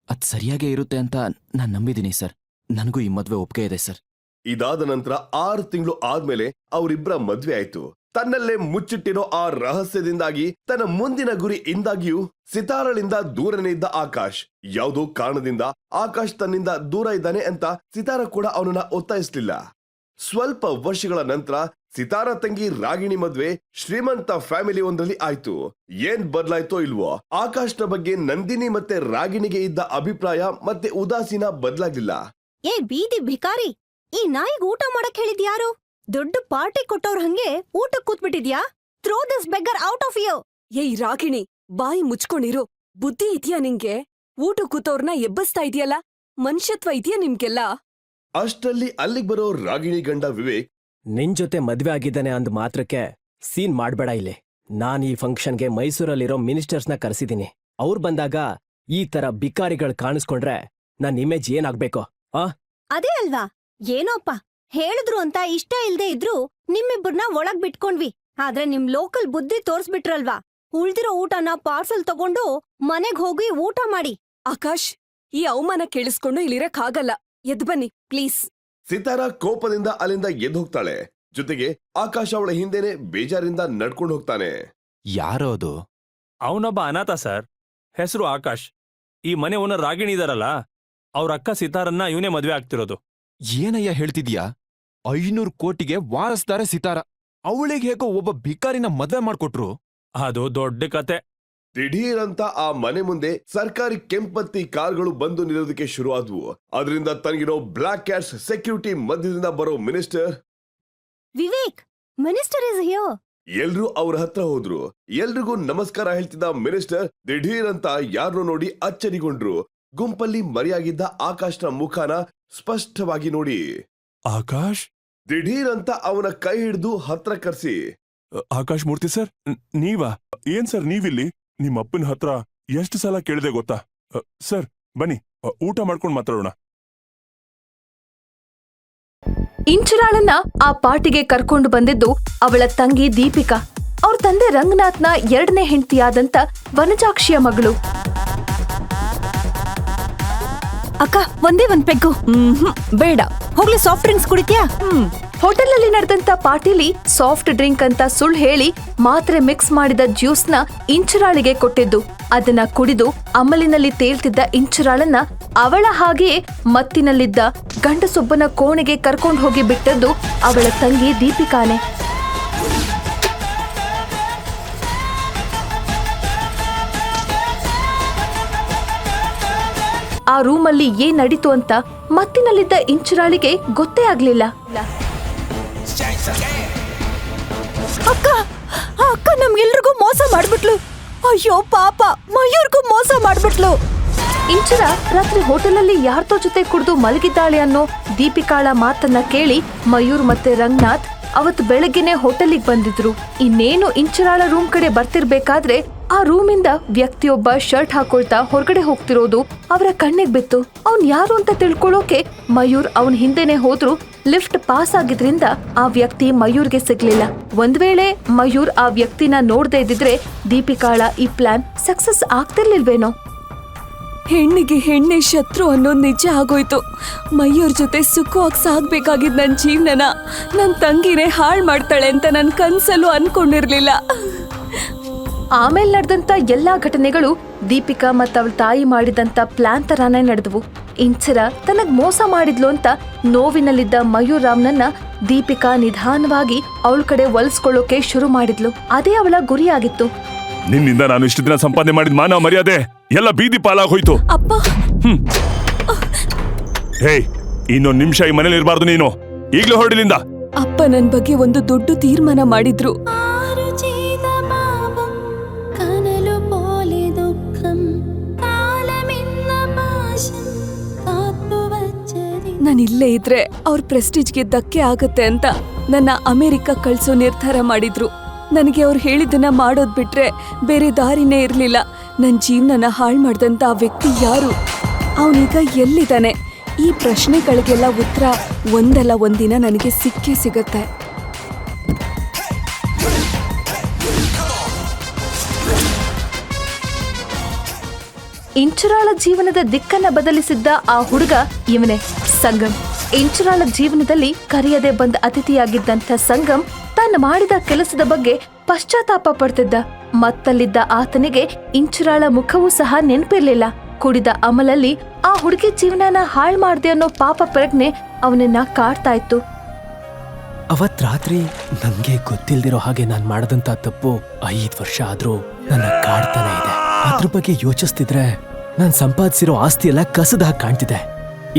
ಅದ್ ಸರಿಯಾಗೇ ಇರುತ್ತೆ ಅಂತ ನಾನ್ ನಂಬಿದ್ದೀನಿ ಸರ್. ನನಗೂ ಈ ಮದ್ವೆ ಒಪ್ಗೆ ಇದೆ ಸರ್. ಇದಾದ ನಂತರ 6 ತಿಂಗಳು ಆದ್ಮೇಲೆ ಅವರಿಬ್ಬರ ಮದ್ವೆ ಆಯ್ತು. ತನ್ನಲ್ಲೇ ಮುಚ್ಚಿಟ್ಟಿರೋ ಆ ರಹಸ್ಯದಿಂದಾಗಿ, ತನ್ನ ಮುಂದಿನ ಗುರಿ ಇಂದಾಗಿಯೂ ಸಿತಾರಳಿಂದ ದೂರನೇ ಇದ್ದ ಆಕಾಶ್. ಯಾವುದೋ ಕಾರಣದಿಂದ ಆಕಾಶ್ ತನ್ನಿಂದ ದೂರ ಇದ್ದಾನೆ ಅಂತ ಸಿತಾರ ಕೂಡ ಅವನನ್ನ ಒತ್ತಾಯಿಸ್ಲಿಲ್ಲ. ಸ್ವಲ್ಪ ವರ್ಷಗಳ ನಂತರ ಸಿತಾರ ತಂಗಿ ರಾಗಿಣಿ ಮದ್ವೆ ಶ್ರೀಮಂತ ಫ್ಯಾಮಿಲಿ ಒಂದರಲ್ಲಿ ಆಯ್ತು. ಏನ್ ಬದ್ಲಾಯ್ತೋ ಇಲ್ವೋ, ಆಕಾಶ್ನ ಬಗ್ಗೆ ನಂದಿನಿ ಮತ್ತೆ ರಾಗಿಣಿಗೆ ಇದ್ದ ಅಭಿಪ್ರಾಯ ಮತ್ತೆ ಉದಾಸೀನ ಬದ್ಲಾಗ್ಲಿಲ್ಲ. ಏ ಬೀದಿ ಭಿಕಾರಿ, ಈ ನಾಯಿಗ್ ಊಟ ಮಾಡಕ್ ಹೇಳಿದ್ಯಾರು? ದೊಡ್ಡ ಪಾರ್ಟಿ ಕೊಟ್ಟವ್ರ ಹಂಗೆ ಊಟಕ್ ಕೂತ್ಬಿಟ್ಟಿದ್ಯಾ? Throw this beggar out of you. ಏಯ್ ರಾಗಿಣಿ, ಬಾಯಿ ಮುಚ್ಕೊಂಡಿರು. ಬುದ್ಧಿ ಇದ್ಯಾ ನಿಂಗೆ? ಊಟ ಕೂತವ್ರನ್ನ ಎಬ್ಬಸ್ತಾ ಇದೆಯಲ್ಲ, ಮನುಷ್ಯತ್ವ ಇದೆಯಾ ನಿಮ್ಗೆಲ್ಲ? ಅಷ್ಟರಲ್ಲಿ ಅಲ್ಲಿಗೆ ಬರೋ ರಾಗಿಣಿ ಗಂಡ ವಿವೇಕ್, ನಿನ್ ಜೊತೆ ಮದ್ವೆ ಆಗಿದ್ದಾನೆ ಅಂದ್ ಮಾತ್ರಕ್ಕೆ ಸೀನ್ ಮಾಡ್ಬೇಡ ಇಲ್ಲಿ. ನಾನ್ ಈ ಫಂಕ್ಷನ್ಗೆ ಮೈಸೂರಲ್ಲಿರೋ ಮಿನಿಸ್ಟರ್ಸ್ನ ಕರೆಸಿದ್ದೀನಿ. ಅವ್ರು ಬಂದಾಗ ಈ ತರ ಬಿಕಾರಿಗಳು ಕಾಣಿಸ್ಕೊಂಡ್ರೆ ನನ್ ಇಮೇಜ್ ಏನಾಗ್ಬೇಕು? ಅದೇ ಅಲ್ವಾ? ಏನೋಪ್ಪ ಹೇಳಿದ್ರು ಅಂತ ಇಷ್ಟ ಇಲ್ದೇ ಇದ್ರು ನಿಮ್ಮಿಬ್ಬರನ್ನ ಒಳಗ್ ಬಿಟ್ಕೊಂಡ್ವಿ. ಆದ್ರೆ ನಿಮ್ ಲೋಕಲ್ ಬುದ್ಧಿ ತೋರ್ಸ್ಬಿಟ್ರಲ್ವಾ? ಉಳ್ದಿರೋ ಊಟನ ಪಾರ್ಸಲ್ ತಗೊಂಡು ಮನೆಗ್ ಹೋಗಿ ಊಟ ಮಾಡಿ. ಆಕಾಶ್, ಈ ಅವಮಾನ ಕೇಳಿಸ್ಕೊಂಡು ಇಲ್ಲಿರಕ್ ಆಗಲ್ಲ. ಎದ್ ಬನ್ನಿ ಪ್ಲೀಸ್. ಸಿತಾರ ಕೋಪದಿಂದ ಅಲ್ಲಿಂದ ಎದ್ದು ಹೋಗ್ತಾಳೆ. ಜೊತೆಗೆ ಆಕಾಶ್ ಅವಳ ಹಿಂದೆನೆ ಬೇಜಾರಿಂದ ನಡ್ಕೊಂಡು ಹೋಗ್ತಾನೆ. ಯಾರೋ ಅದು? ಅವನೊಬ್ಬ ಅನಾಥ ಸರ್. ಹೆಸರು ಆಕಾಶ್. ಈ ಮನೆ ಓನರ್ ರಾಗಿಣಿ ಇದಾರಲ್ಲ, ಅವ್ರ ಅಕ್ಕ ಸಿತಾರನ್ನ ಇವನೇ ಮದ್ವೆ ಆಗ್ತಿರೋದು. ಏನಯ್ಯ ಹೇಳ್ತಿದ್ಯಾ? 500 ಕೋಟಿಗೆ ವಾರಸ್ದಾರೆ ಸಿತಾರ. ಅವಳಿಗೆ ಹೇಗೋ ಒಬ್ಬ ಭಿಕಾರಿನ ಮದ್ವೆ ಮಾಡ್ಕೊಟ್ರು? ಅದು ದೊಡ್ಡ ಕತೆ. ದಿಢೀರಂತ ಆ ಮನೆ ಮುಂದೆ ಸರ್ಕಾರಿ ಕೆಂಪತ್ತಿ ಕಾರ್ಗಳು ಬಂದು ನಿಲ್ಲೋದಕ್ಕೆ ಶುರು ಆದ್ವು. ಅದರಿಂದ ತನಗಿರೋ ಬ್ಲಾಕ್ ಕ್ಯಾಟ್ಸ್ ಸೆಕ್ಯೂರಿಟಿ ಮಧ್ಯದಿಂದ ಬರೋ minister Vivek, minister is here. ಎಲ್ರೂ ಅವ್ರ ಹತ್ರ ಹೋದ್ರು. ಎಲ್ರಿಗೂ ನಮಸ್ಕಾರ ಹೇಳ್ತಿದ್ದ ಮಿನಿಸ್ಟರ್ ದಿಢೀರಂತ ಯಾರನ್ನೋ ನೋಡಿ ಅಚ್ಚರಿಗೊಂಡ್ರು. ಗುಂಪಲ್ಲಿ ಮರೆಯಾಗಿದ್ದ ಆಕಾಶ್ನ ಮುಖಾನ ಸ್ಪಷ್ಟವಾಗಿ ನೋಡಿ, ಆಕಾಶ್ ದಿಢೀರಂತ ಅವನ ಕೈ ಹಿಡಿದು ಹತ್ರ ಕರ್ಸಿ, ಆಕಾಶ್ ಮೂರ್ತಿ ಸರ್, ನೀವಾ? ಏನ್ ಸರ್ ನೀವಿಲ್ಲಿ? ನಿಮ್ಮ ಅಪ್ಪನ ಹತ್ರ ಎಷ್ಟು ಸಲ ಕೇಳಿದೆ ಗೊತ್ತಾ? ಸರ್ ಬನ್ನಿ, ಊಟ ಮಾಡ್ಕೊಂಡು ಮಾತಾಡೋಣ. ಇಂಚರಾಳನ್ನ ಆ ಪಾರ್ಟಿಗೆ ಕರ್ಕೊಂಡು ಬಂದಿದ್ದು ಅವಳ ತಂಗಿ ದೀಪಿಕಾ. ಅವ್ರ ತಂದೆ ರಂಗನಾಥ್ನ 2ನೇ ಹೆಂಡತಿಯಾದಂತ ವನಜಾಕ್ಷಿಯ ಮಗಳು. ಅಕ್ಕ, ಒಂದೇ ಒಂದ್ ಪೆಗ್ಗು. ಬೇಡ, ಹೋಗ್ಲಿ. Soft drinks ಕುಡಿತ್ಯಾ? ಹೋಟೆಲ್ ಅಲ್ಲಿ ನಡೆದಂತ ಪಾರ್ಟಿಲಿ ಸಾಫ್ಟ್ ಡ್ರಿಂಕ್ ಅಂತ ಸುಳ್ಳು ಹೇಳಿ ಮಾತ್ರೆ ಮಿಕ್ಸ್ ಮಾಡಿದ ಜ್ಯೂಸ್ನ ಇಂಚರಾಳಿಗೆ ಕೊಟ್ಟಿದ್ದು. ಅದನ್ನ ಕುಡಿದು ಅಮಲಿನಲ್ಲಿ ತೇಲ್ತಿದ್ದ ಇಂಚರಾಳನ್ನ ಅವಳ ಹಾಗೆಯೇ ಮತ್ತಿನಲ್ಲಿದ್ದ ಗಂಡಸೊಬ್ಬನ ಕೋಣೆಗೆ ಕರ್ಕೊಂಡು ಹೋಗಿ ಬಿಟ್ಟದ್ದು ಅವಳ ತಂಗಿ ದೀಪಿಕಾನೆ. ಆ ರೂಮಲ್ಲಿ ಏನ್ ನಡೀತು ಅಂತ ಮತ್ತಿನಲ್ಲಿದ್ದ ಇಂಚರಾಳಿಗೆ ಗೊತ್ತೇ ಆಗ್ಲಿಲ್ಲ. ಅಕ್ಕ ನಮ್ಗೆಲ್ರಿಗೂ ಮೋಸ ಮಾಡ್ಬಿಟ್ಲು. ಅಯ್ಯೋ ಪಾಪ, ಮಯೂರ್ಗೂ ಮೋಸ ಮಾಡ್ಬಿಟ್ಲು. ಇಂಚರ ರಾತ್ರಿ ಹೋಟೆಲಲ್ಲಿ ಯಾರ್ದೋ ಜೊತೆ ಕುಡಿದು ಮಲಗಿದ್ದಾಳೆ ಅನ್ನೋ ದೀಪಿಕಾಳ ಮಾತನ್ನ ಕೇಳಿ ಮಯೂರ್ ಮತ್ತೆ ರಂಗನಾಥ್ ಅವತ್ತು ಬೆಳಗ್ಗೆನೆ ಹೋಟೆಲಿಗೆ ಬಂದಿದ್ರು. ಇನ್ನೇನು ಇಂಚರಾಳ ರೂಮ್ ಕಡೆ ಬರ್ತಿರ್ಬೇಕಾದ್ರೆ ಆ ರೂಮಿಂದ ವ್ಯಕ್ತಿಯೊಬ್ಬ ಶರ್ಟ್ ಹಾಕೊಳ್ತಾ ಹೊರಗಡೆ ಹೋಗ್ತಿರೋದು ಅವರ ಕಣ್ಣಿಗೆ ಬಿತ್ತು. ಅವ್ನ್ ಯಾರು ಅಂತ ತಿಳ್ಕೊಳ್ಳೋಕೆ ಮಯೂರ್ ಅವನ್ ಹಿಂದೆನೆ ಹೋದ್ರು. ಲಿಫ್ಟ್ ಪಾಸ್ ಆಗಿದ್ರಿಂದ ಆ ವ್ಯಕ್ತಿ ಮಯೂರ್ಗೆ ಸಿಗ್ಲಿಲ್ಲ. ಒಂದ್ ವೇಳೆ ಮಯೂರ್ ಆ ವ್ಯಕ್ತಿನ ನೋಡ್ದೇ ಇದ್ದಿದ್ರೆ ದೀಪಿಕಾಳ ಈ ಪ್ಲಾನ್ ಸಕ್ಸಸ್ ಆಗ್ತಿರ್ಲಿಲ್ವೇನೋ. ಹೆಣ್ಣಿಗೆ ಹೆಣ್ಣೆ ಶತ್ರು ಅನ್ನೋದು ನಿಜ ಆಗೋಯ್ತು. ಮಯೂರ್ ಜೊತೆ ಸುಖವಾಗಿ ಸಾಗ್ಬೇಕಾಗಿದ್ ನನ್ನ ಜೀವನನ ನನ್ನ ತಂಗಿನೇ ಹಾಳು ಮಾಡ್ತಾಳೆ ಅಂತ ನನ್ನ ಕನ್ಸಲ್ಲೂ ಅನ್ಕೊಂಡಿರ್ಲಿಲ್ಲ. ಆಮೇಲೆ ನಡೆದಂತ ಎಲ್ಲಾ ಘಟನೆಗಳು ದೀಪಿಕಾ ಮತ್ತವಳ ತಾಯಿ ಮಾಡಿದಂತ ಪ್ಲಾನ್ ತರಾನೇ ನಡೆದವು. ಇಂಚರ ತನಗ್ ಮೋಸ ಮಾಡಿದ್ಲು ಅಂತ ನೋವಿನಲ್ಲಿದ್ದ ಮಯೂರ್ ರಾಮ್ನನ್ನ ದೀಪಿಕಾ ನಿಧಾನವಾಗಿ ಅವಳ ಕಡೆ ಒಲಿಸ್ಕೊಳ್ಳೋಕೆ ಶುರು ಮಾಡಿದ್ಲು. ಅದೇ ಅವಳ ಗುರಿಯಾಗಿತ್ತು. ನಿನ್ನಿಂದ ನಾನು ಇಷ್ಟು ದಿನ ಸಂಪಾದನೆ ಮಾಡಿದ ಮಾನ ಮರ್ಯಾದೆ ಎಲ್ಲ ಬೀದಿ ಪಾಲಾಗೋಯ್ತು. ಅಪ್ಪ ಹೇ, ಇನ್ನೊಂದು ನಿಮಿಷ ಈ ಮನೇಲಿ ಇರಬಾರ್ದು ನೀನು. ಈಗ್ಲೇ ಹೊರಡಿಲಿಂದ. ಅಪ್ಪ ನನ್ ಬಗ್ಗೆ ಒಂದು ದೊಡ್ಡ ತೀರ್ಮಾನ ಮಾಡಿದ್ರು. ನಾನು ಇಲ್ಲೇ ಇದ್ರೆ ಅವ್ರ ಪ್ರೆಸ್ಟೀಜ್ಗೆ ಧಕ್ಕೆ ಆಗತ್ತೆ ಅಂತ ನನ್ನ ಅಮೆರಿಕ ಕಳ್ಸೋ ನಿರ್ಧಾರ ಮಾಡಿದ್ರು. ನನಗೆ ಅವ್ರು ಹೇಳಿದ್ದನ್ನ ಮಾಡೋದ್ ಬಿಟ್ರೆ ಬೇರೆ ದಾರಿನೇ ಇರ್ಲಿಲ್ಲ. ನನ್ನ ಜೀವನನ ಹಾಳು ಮಾಡ್ದಂತ ಆ ವ್ಯಕ್ತಿ ಯಾರು, ಅವನೀಗ ಎಲ್ಲಿದ್ದಾನೆ? ಈ ಪ್ರಶ್ನೆಗಳಿಗೆಲ್ಲ ಉತ್ತರ ಒಂದಲ್ಲ ಒಂದಿನ ನನಗೆ ಸಿಕ್ಕೇ ಸಿಗತ್ತೆ. ಇಂಚರಾಳ ಜೀವನದ ದಿಕ್ಕನ್ನ ಬದಲಿಸಿದ್ದ ಆ ಹುಡುಗ ಇವನೇ, ಸಂಗಮ್. ಇಂಚರಾಳ ಜೀವನದಲ್ಲಿ ಕರೆಯದೆ ಬಂದ ಅತಿಥಿಯಾಗಿದ್ದಂಥ ಸಂಗಮ್ ತಾನು ಮಾಡಿದ ಕೆಲಸದ ಬಗ್ಗೆ ಪಶ್ಚಾತ್ತಾಪ ಪಡ್ತಿದ್ದ. ಮತ್ತಲ್ಲಿದ್ದ ಆತನಿಗೆ ಇಂಚರಾಳ ಮುಖವೂ ಸಹ ನೆನಪಿರ್ಲಿಲ್ಲ. ಕುಡಿದ ಅಮಲಲ್ಲಿ ಆ ಹುಡುಗಿ ಜೀವನನ ಹಾಳು ಮಾಡ್ದೆ ಅನ್ನೋ ಪಾಪ ಪ್ರಜ್ಞೆ ಅವನನ್ನ ಕಾಡ್ತಾ ಇತ್ತು. ಅವತ್ ರಾತ್ರಿ ನಂಗೆ ಗೊತ್ತಿಲ್ದಿರೋ ಹಾಗೆ ನಾನ್ ಮಾಡದಂತ ತಪ್ಪು 5 ವರ್ಷ ಆದ್ರೂ ನನ್ನ ಕಾಡ್ತಾನೆ ಇದೆ. ಅದ್ರ ಬಗ್ಗೆ ಯೋಚಿಸ್ತಿದ್ರೆ ನಾನ್ ಸಂಪಾದಿಸಿರೋ ಆಸ್ತಿ ಎಲ್ಲ ಕಸದ ಹಾಗೆ ಕಾಣ್ತಿದೆ.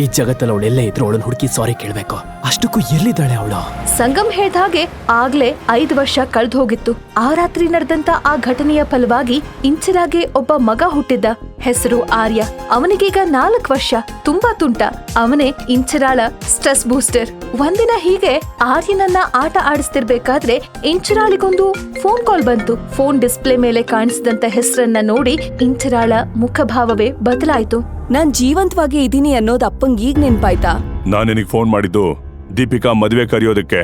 ಈ ಜಗತ್ತಲ್ಲಿ ಅವಳೆಲ್ಲೇ ಇದ್ರು ಅವಳನ್ನ ಹುಡುಕಿ ಸಾರಿ ಕೇಳ್ಬೇಕು. ಅಷ್ಟಕ್ಕೂ ಎಲ್ಲಿದ್ದಾಳೆ ಅವಳು? ಸಂಗಮ್ ಹೇಳ್ದ ಹಾಗೆ ಆಗ್ಲೇ 5 ವರ್ಷ ಕಳೆದು ಹೋಗಿತ್ತು. ಆ ರಾತ್ರಿ ನಡೆದಂತ ಆ ಘಟನೆಯ ಫಲವಾಗಿ ಇಂಚರಾಗೆ ಒಬ್ಬ ಮಗ ಹುಟ್ಟಿದ್ದ. ಹೆಸರು ಆರ್ಯ. ಅವನಿಗೀಗ 4 ವರ್ಷ. ತುಂಬಾ ತುಂಟ. ಅವನೇ ಇಂಚರಾಳ ಸ್ಟ್ರೆಸ್ ಬೂಸ್ಟರ್. ಒಂದಿನ ಹೀಗೆ ಆರ್ಯನನ್ನ ಆಟ ಆಡಿಸ್ತಿರ್ಬೇಕಾದ್ರೆ ಇಂಚರಾಳಿಗೊಂದು ಫೋನ್ ಕಾಲ್ ಬಂತು. ಫೋನ್ ಡಿಸ್ಪ್ಲೇ ಮೇಲೆ ಕಾಣಿಸಿದಂತ ಹೆಸರನ್ನ ನೋಡಿ ಇಂಚರಾಳ ಮುಖಭಾವವೇ ಬದಲಾಯಿತು. ನಾನ್ ಜೀವಂತವಾಗಿ ಇದೀನಿ ಅನ್ನೋದು ಅಪ್ಪಂಗ್ ಈಗ ನೆನ್ಪಾಯ್ತಾ? ನಾನು ನಿನಗೆ ಫೋನ್ ಮಾಡಿದ್ದು ದೀಪಿಕಾ ಮದುವೆ ಕರೆಯೋದಕ್ಕೆ.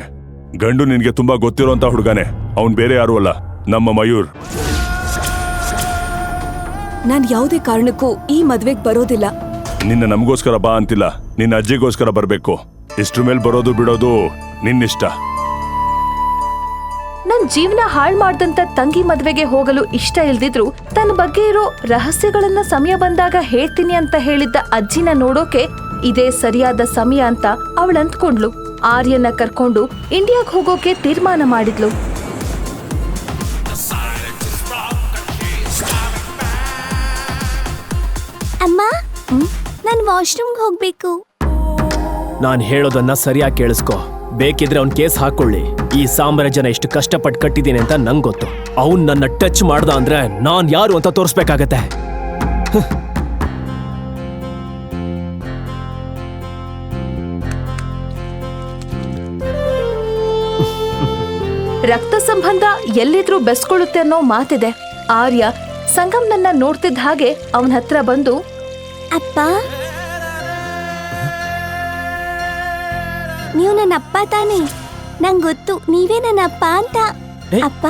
ಗಂಡು ನಿನಗೆ ತುಂಬಾ ಗೊತ್ತಿರೋಂತ ಹುಡುಗನೇ. ಅವನ್ ಬೇರೆ ಯಾರು ಅಲ್ಲ, ನಮ್ಮ ಮಯೂರ್. ನಾನ್ ಯಾವುದೇ ಕಾರಣಕ್ಕೂ ಈ ಮದ್ವೆಗ್ ಬರೋದಿಲ್ಲ. ನಿನ್ನ ನಮಗೋಸ್ಕರ ಬಾ ಅಂತಿಲ್ಲ, ನಿನ್ನ ಅಜ್ಜಿಗೋಸ್ಕರ ಬರ್ಬೇಕು. ಇಷ್ಟ್ರ ಮೇಲೆ ಬರೋದು ಬಿಡೋದು ನಿನ್ನಿಷ್ಟ. ನನ್ ಜೀವನ ಹಾಳ್ ಮಾಡ್ದಂತ ತಂಗಿ ಮದ್ವೆಗೆ ಹೋಗಲು ಇಷ್ಟ ಇಲ್ದಿದ್ರು ತನ್ನ ಬಗ್ಗೆ ಇರೋ ರಹಸ್ಯಗಳನ್ನ ಸಮಯ ಬಂದಾಗ ಹೇಳ್ತೀನಿ ಅಂತ ಹೇಳಿದ್ದ ಅಜ್ಜಿನ ನೋಡೋಕೆ ಇದೇ ಸರಿಯಾದ ಸಮಯ ಅಂತ ಅವಳು ಅಂದ್ಕೊಂಡ್ಲು. ಆರ್ಯನ ಕರ್ಕೊಂಡು ಇಂಡಿಯಾಗ್ ಹೋಗೋಕೆ ತೀರ್ಮಾನ ಮಾಡಿದ್ಲು. ಅಮ್ಮ, ನಾನು ವಾಶ್ರೂಮ್ಗೆ ಹೋಗ್ಬೇಕು. ನಾನ್ ಹೇಳೋದನ್ನ ಸರಿಯಾಗಿ ಕೇಳಿಸ್ಕೊ. ಬೇಕಿದ್ರೆ ಅವ್ನ್ ಕೇಸ್ ಹಾಕೊಳ್ಳಿ. ಈ ಸಾಮ್ರಾಜ್ಯನ ಎಷ್ಟು ಕಷ್ಟಪಟ್ಟು ಕಟ್ಟಿದ್ದೀನಿ ಅಂತ ನಂಗೆ ಗೊತ್ತು. ಅವ್ನ್ ನನ್ನ ಟಚ್ ಮಾಡ್ದ ಅಂದ್ರೆ ನಾನ್ ಯಾರು ಅಂತ ತೋರಿಸ್ಬೇಕಾಗತ್ತೆ. ರಕ್ತ ಸಂಬಂಧ ಎಲ್ಲಿದ್ರೂ ಬೆಸ್ಕೊಳ್ಳುತ್ತೆ ಅನ್ನೋ ಮಾತಿದೆ. ಆರ್ಯ ಸಂಗಮ್ನನ್ನ ನೋಡ್ತಿದ್ದ ಹಾಗೆ ಅವನ ಹತ್ರ ಬಂದು, ಅಪ್ಪ, ನೀವು ನನ್ನ ಅಪ್ಪ ತಾನೇ? ನಂಗೆ ಗೊತ್ತು ನೀವೇ ನನ್ನ ಅಪ್ಪ ಅಂತ. ಅಪ್ಪ.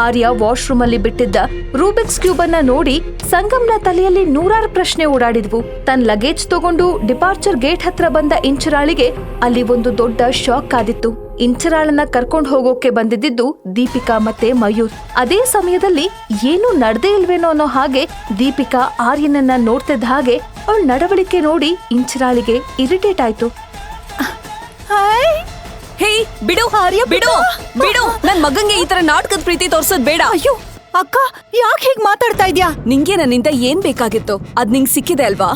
ಆರ್ಯ ವಾಶ್ರೂಮ್ ಅಲ್ಲಿ ಬಿಟ್ಟಿದ್ದ ರೂಬಿಕ್ಸ್ ಕ್ಯೂಬ್ ಅನ್ನ ನೋಡಿ ಸಂಗಮ್ನ ತಲೆಯಲ್ಲಿ 100 ಪ್ರಶ್ನೆ ಓಡಾಡಿದ್ವು. ತನ್ನ ಲಗೇಜ್ ತಗೊಂಡು ಡಿಪಾರ್ಚರ್ ಗೇಟ್ ಹತ್ರ ಬಂದ ಇಂಚರಾಳಿಗೆ ಅಲ್ಲಿ ಒಂದು ದೊಡ್ಡ ಶಾಕ್ ಆದಿತ್ತು. ಇಂಚರಾಳನ್ನ ಕರ್ಕೊಂಡು ಹೋಗೋಕೆ ಬಂದಿದ್ದು ದೀಪಿಕಾ ಮತ್ತೆ ಮಯೂರ್. ಅದೇ ಸಮಯದಲ್ಲಿ ಏನೂ ನಡ್ದೇ ಇಲ್ವೇನೋ ಅನ್ನೋ ಹಾಗೆ ದೀಪಿಕಾ ಆರ್ಯನನ್ನ ನೋಡ್ತಿದ್ದ ಹಾಗೆ ಅವಳ ನಡವಳಿಕೆ ನೋಡಿ ಇಂಚರಾಳಿಗೆ ಇರಿಟೇಟ್ ಆಯ್ತು. ಹೇ, ಬಿಡು ಆರ್ಯ, ಬಿಡು ಬಿಡು. ನನ್ ಮಗಂಗೆ ಈ ತರ ನಾಟಕದ ಪ್ರೀತಿ ತೋರ್ಸೋದ್ ಬೇಡ. ಅಯ್ಯೋ ಅಕ್ಕ, ಯಾಕೆ ಹೀಗ್ ಮಾತಾಡ್ತಾ ಇದ್ಯಾ? ನಿಂಗೆ ನನ್ನಿಂದ ಏನ್ ಬೇಕಾಗಿತ್ತು ಅದ್ ನಿಂಗ್ ಸಿಕ್ಕಿದೆ ಅಲ್ವಾ?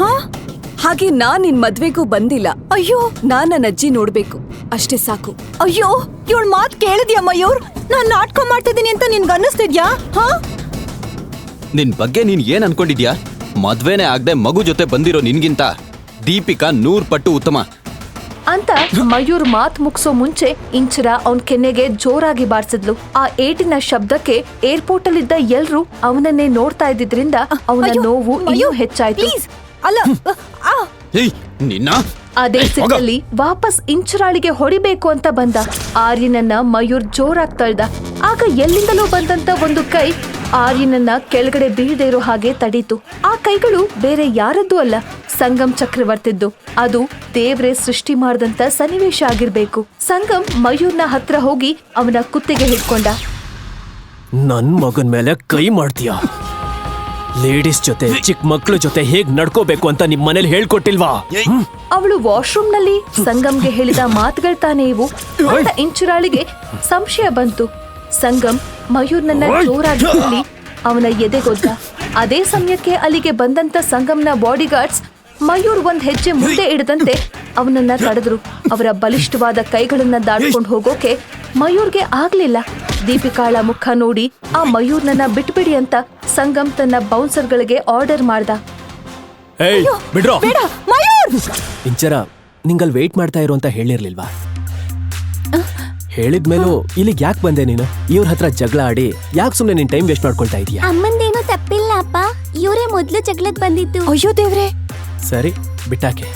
ಹಾಗೆ ನಾನ್ ನಿನ್ ಮದ್ವೆಗೂ ಬಂದಿಲ್ಲ. ಅಯ್ಯೋ, ನಾನ್ ನನ್ನ ಅಜ್ಜಿ ನೋಡ್ಬೇಕು, ಅಷ್ಟೇ ಸಾಕು. ಅಯ್ಯೋ, ಇವಳ ಮಾತ್ ಕೇಳಿದ್ಯಾ ಮಯೂರ್? ನಾನ್ ನಾಟಕ ಮಾಡ್ತಿದ್ದೀನಿ ಅಂತ ನಿನ್ಗೆ ಅನ್ನಿಸ್ತಿದ್ಯಾ? ನಿನ್ ಬಗ್ಗೆ ನೀನ್ ಏನ್ ಅಂತ ಮಯೂರ್ ಮಾತ್ ಮುಗ್ಸೋ ಮುಂಚೆ ಇಂಚರ ಅವನ್ ಕೆನ್ನೆಗೆ ಜೋರಾಗಿ ಬಾರ್ಸಿದ್ಲು. ಆ ಏಟಿನ ಶಬ್ದಕ್ಕೆ ಏರ್ಪೋರ್ಟ್ ಅಲ್ಲಿದ್ದ ಎಲ್ರೂ ಅವನನ್ನೇ ನೋಡ್ತಾ ಇದ್ದಿದ್ರಿಂದ ಅವನ ನೋವು ಇನ್ನೂ ಹೆಚ್ಚಾಯ್ತು. ಅದೇ ಸಿಟ್ಟಲ್ಲಿ ವಾಪಸ್ ಇಂಚರಾಳಿಗೆ ಹೊಡಿಬೇಕು ಅಂತ ಬಂದ. ಆರ್ಯನನ್ನ ಮಯೂರ್ ಜೋರಾಗಿ ತಳ್ದ. ಆಗ ಎಲ್ಲಿಂದಲೂ ಬಂದಂತ ಒಂದು ಕೈ ಆರ್ಯನನ್ನ ಕೆಳಗಡೆ ಬೀಳದೆ ಇರೋ ಹಾಗೆ ತಡೀತು. ಆ ಕೈಗಳು ಬೇರೆ ಯಾರದ್ದೂ ಅಲ್ಲ, ಸಂಗಮ್ ಚಕ್ರವರ್ತಿದ್ದು. ಅದು ದೇವ್ರೆ ಸೃಷ್ಟಿ ಮಾಡಿದಂತ ಸನ್ನಿವೇಶ ಆಗಿರ್ಬೇಕು. ಸಂಗಮ್ ಮಯೂರ್ನ ಹತ್ರ ಹೋಗಿ ಅವನ ಕುತ್ತಿಗೆ ಹಿಡ್ಕೊಂಡ. ನನ್ ಮಗನ್ ಮೇಲೆ ಕೈ ಮಾಡ್ತೀಯ? ಲೇಡೀಸ್ ಜೊತೆ ಚಿಕ್ಕ ಮಕ್ಳ ಜೊತೆ ಹೇಗ್ ನಡ್ಕೋಬೇಕು ಅಂತ ನಿಮ್ ಮನೇಲಿ ಹೇಳ್ಕೊಟ್ಟಿಲ್ವಾ? ಅವಳು ವಾಶ್ರೂಮ್ ನಲ್ಲಿ ಸಂಗಮ್ಗೆ ಹೇಳಿದ ಮಾತುಗಳು ತಾನೇ ಇವು ಅಂತ ಇಂಚರಾಳಿಗೆ ಸಂಶಯ ಬಂತು. ಸಂಗಮ್ ಮಯೂರ್ನನ್ನ ಜೋರಾಗಿ ತಳ್ಳಿ ಅವನ ಎದೆಗೊದ್ದ. ಅದೇ ಸಮಯಕ್ಕೆ ಅಲ್ಲಿಗೆ ಬಂದಂತ ಸಂಗಮ್ನ ಬಾಡಿಗಾರ್ಡ್ಸ್ ಮಯೂರ್ ಒಂದ್ ಹೆಜ್ಜೆ ಮುಂದೆ ಇಡದಂತೆ ಅವನನ್ನ ತಡೆದ್ರು. ಅವರ ಬಲಿಷ್ಠವಾದ ಕೈಗಳನ್ನ ದಾಟ್ಕೊಂಡು ಹೋಗೋಕೆ ಮಯೂರ್ಗೆ ಆಗ್ಲಿಲ್ಲ. ದೀಪಿಕಾಳ ಮುಖ ನೋಡಿ ಆ ಮಯೂರ್ನನ್ನ ಬಿಟ್ಬಿಡಿ ಅಂತ ಸಂಗಮ್ ತನ್ನ ಬೌನ್ಸರ್ಗಳಿಗೆ ಆರ್ಡರ್ ಮಾಡ್ದ. ಇಂಚರ, ನಿಂಗಲ್ ವೇಟ್ ಮಾಡ್ತಾ ಇರು ಅಂತ ಹೇಳಿರ್ಲಿಲ್ವಾ? ಹೇಳಿದ್ಮೇಲೂ ಇಲ್ಲಿಗೆ ಯಾಕೆ ಬಂದೆ ನೀನು? ಇವ್ರ ಹತ್ರ ಜಗಳ ಆಡಿ ಯಾಕೆ ಸುಮ್ನೆ ನಿನ್ ಟೈಮ್ ವೇಸ್ಟ್ ಮಾಡ್ಕೊಳ್ತಾ ಇದೀಯಾ? ಅಮ್ಮಂದೇನೋ ತಪ್ಪಿಲ್ಲ ಅಪ್ಪ, ಇವರೇ ಮೊದ್ಲು ಜಗಳಕ್ ಬಂದಿದ್ದು. ಅಯ್ಯೋ ದೇವ್ರೆ. ಸರಿ ಬಿಟ್ಟಾಕೆ,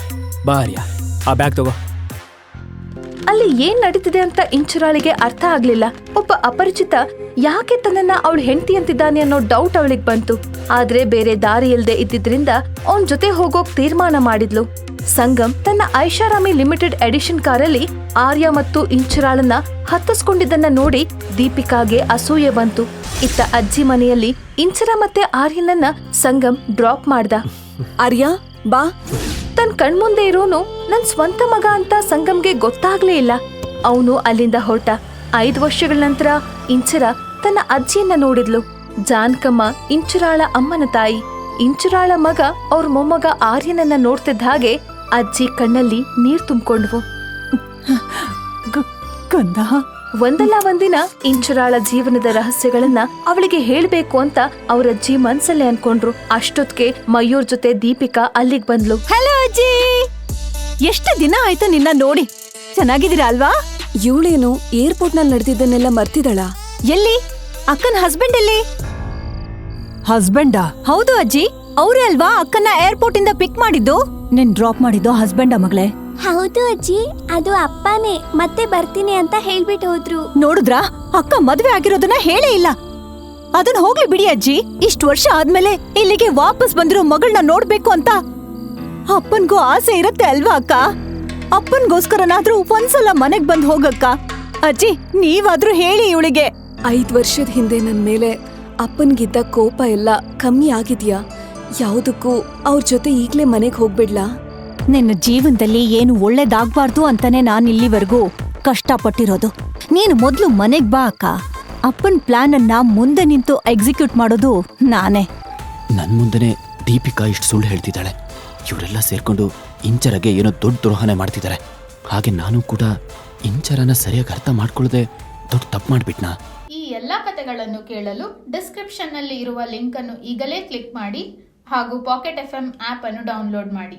ಬಾ ಆರ್ಯ, ಆ ಬ್ಯಾಗ್ ತಗೋ. ಅಲ್ಲಿ ಏನ್ ನಡೀತಿದೆ ಅಂತ ಇಂಚರಾಳಿಗೆ ಅರ್ಥ ಆಗ್ಲಿಲ್ಲ. ಒಬ್ಬ ಅಪರಿಚಿತ ಯಾಕೆ ತನ್ನನ್ನ ಅವಳು ಹೆಂಡತಿ ಅಂತಿದ್ದಾನೆ ಅನ್ನೋ ಡೌಟ್ ಅವಳಿಗೆ ಬಂತು. ಆದ್ರೆ ಬೇರೆ ದಾರಿ ಇಲ್ದೆ ಇದ್ದಿದ್ರಿಂದ ಅವನ್ ಜೊತೆ ಹೋಗೋಕ್ ತೀರ್ಮಾನ ಮಾಡಿದ್ಲು. ಸಂಗಮ್ ತನ್ನ ಐಷಾರಾಮಿ ಲಿಮಿಟೆಡ್ ಎಡಿಷನ್ ಕಾರಲ್ಲಿ ಆರ್ಯ ಮತ್ತು ಇಂಚರಾಳನ್ನ ಹತ್ತಿಸ್ಕೊಂಡಿದ್ದನ್ನ ನೋಡಿ ದೀಪಿಕಾಗೆ ಅಸೂಯೆ ಬಂತು. ಇತ್ತ ಅಜ್ಜಿ ಮನೆಯಲ್ಲಿ ಇಂಚರ ಮತ್ತೆ ಆರ್ಯನನ್ನ ಸಂಗಮ್ ಡ್ರಾಪ್ ಮಾಡ್ದ. ಆರ್ಯ ಬಾ. ತನ್ ಕಣ್ಮುಂದೆ ಇರೋನು ನನ್ ಸ್ವಂತ ಮಗ ಅಂತ ಸಂಗಮ್ಗೆ ಗೊತ್ತಾಗ್ಲೇ ಇಲ್ಲ. ಅವನು ಅಲ್ಲಿಂದ ಹೊರಟ. 5 ವರ್ಷಗಳ ನಂತರ ಇಂಚರ ತನ್ನ ಅಜ್ಜಿಯನ್ನ ನೋಡಿದ್ಲು. ಜಾನ್ಕಮ್ಮ ಇಂಚರಾಳ ಅಮ್ಮನ ತಾಯಿ. ಇಂಚರಾಳ ಮಗ ಅವ್ರ ಮೊಮ್ಮಗ ಆರ್ಯನನ್ನ ನೋಡ್ತಿದ್ದ ಹಾಗೆ ಅಜ್ಜಿ ಕಣ್ಣಲ್ಲಿ ನೀರ್ ತುಂಬಿಕೊಂಡ್ವು. ಒಂದಲ್ಲ ಒಂದಿನ ಇಂಚರಾಳ ಜೀವನದ ರಹಸ್ಯಗಳನ್ನ ಅವಳಿಗೆ ಹೇಳ್ಬೇಕು ಅಂತ ಅವರಜ್ಜಿ ಮನ್ಸಲ್ಲೇ ಅನ್ಕೊಂಡ್ರು. ಅಷ್ಟೊತ್ಗೆ ಮಯೂರ್ ಜೊತೆ ದೀಪಿಕಾ ಅಲ್ಲಿಗ್ ಬಂದ್ಲು. ಹಲೋ ಅಜ್ಜಿ, ಎಷ್ಟು ದಿನ ಆಯ್ತು ನಿನ್ನ ನೋಡಿ. ಚೆನ್ನಾಗಿದ್ದೀರಾ ಅಲ್ವಾ? ಇವಳೇನು ಏರ್ಪೋರ್ಟ್ ನಲ್ಲಿ ನಡೆದಿದ್ದನ್ನೆಲ್ಲ ಮರ್ತಿದಳ? ಎಲ್ಲಿ ಅಕ್ಕನ ಹಸ್ಬೆಂಡ್ ಎಲ್ಲಿ? ಹಸ್ಬೆಂಡಾ? ಹೌದು ಅಜ್ಜಿ, ಅವ್ರೇ ಅಲ್ವಾ ಅಕ್ಕನ ಏರ್ಪೋರ್ಟ್ ಇಂದ ಪಿಕ್ ಮಾಡಿದ್ದು. ನಿನ್ ಡ್ರಾಪ್ ಮಾಡಿದ್ದು ಹಸ್ಬೆಂಡ ಮಗಳೇ? ಹೌದು ಅಜ್ಜಿ, ಅದು ಅಪ್ಪನೇ. ಮತ್ತೆ ಬರ್ತೀನಿ ಅಂತ ಹೇಳ್ಬಿಟ್ಟು ಹೋದ್ರು. ನೋಡಿದ್ರಾ, ಅಕ್ಕ ಮದ್ವೆ ಆಗಿರೋದನ್ನ ಹೇಳೇ ಇಲ್ಲ. ಅದನ್ನ ಹೋಗ್ಲಿ ಬಿಡಿ ಅಜ್ಜಿ. ಇಷ್ಟು ವರ್ಷ ಆದ್ಮೇಲೆ ಇಲ್ಲಿಗೆ ವಾಪಸ್ ಬಂದಿರೋ ಮಗಳನ್ನ ನೋಡ್ಬೇಕು ಅಂತ ಅಪ್ಪನ್ಗೂ ಆಸೆ ಇರತ್ತೆ ಅಲ್ವಾ ಅಕ್ಕ? ಅಪ್ಪನ್ಗೋಸ್ಕರನಾದ್ರೂ ಒಂದ್ಸಲ ಮನೆಗ್ ಬಂದ್ ಹೋಗಕ್ಕ. ಅಜ್ಜಿ, ನೀವಾದ್ರೂ ಹೇಳಿ ಇವಳಿಗೆ. 5 ವರ್ಷದ ಹಿಂದೆ ನನ್ ಮೇಲೆ ಅಪ್ಪನ್ಗಿದ್ದ ಕೋಪ ಎಲ್ಲ ಕಮ್ಮಿ ಆಗಿದ್ಯಾ? ಯಾವುದಕ್ಕೂ ಅವ್ರ ಜೊತೆ ಈಗ್ಲೇ ಮನೆಗ್ ಹೋಗ್ಬಿಡ್ಲಾ? ನಿನ್ನ ಜೀವನದಲ್ಲಿ ಏನು ಒಳ್ಳೇದಾಗ್ಬಾರ್ದು ಅಂತಾನೆ ನಾನು ಇಲ್ಲಿವರೆಗೂ ಕಷ್ಟಪಟ್ಟಿರೋದು. ನೀನು ಮೊದ್ಲು ಮನೆಗ್ ಬಾ ಅಕ್ಕ. ಅಪ್ಪನ್ ಪ್ಲಾನ್ ಅನ್ನ ಮುಂದೆ ನಿಂತು ಎಕ್ಸಿಕ್ಯೂಟ್ ಮಾಡೋದು ನಾನೇ. ನನ್ ಮುಂದೆನೆ ದೀಪಿಕಾ ಇಷ್ಟು ಸುಳ್ಳು ಹೇಳ್ತಿದ್ದಾಳೆ. ಇವರೆಲ್ಲ ಸೇರ್ಕೊಂಡು ಇಂಚರಗೆ ಏನೋ ದೊಡ್ಡ ದ್ರೋಹನೆ ಮಾಡ್ತಿದ್ದಾರೆ. ಹಾಗೆ ನಾನು ಕೂಡ ಇಂಚರನ ಸರಿಯಾಗಿ ಅರ್ಥ ಮಾಡ್ಕೊಳ್ಳದೆ ದೊಡ್ಡ ತಪ್ಪು ಮಾಡ್ಬಿಟ್ನಾ? ಈ ಎಲ್ಲಾ ಕಥೆಗಳನ್ನು ಕೇಳಲು ಡಿಸ್ಕ್ರಿಪ್ಷನ್ನಲ್ಲಿ ಇರುವ ಲಿಂಕ್ ಅನ್ನು ಈಗಲೇ ಕ್ಲಿಕ್ ಮಾಡಿ ಹಾಗೂ ಪಾಕೆಟ್ FM ಆಪ್ ಅನ್ನು ಡೌನ್ಲೋಡ್ ಮಾಡಿ.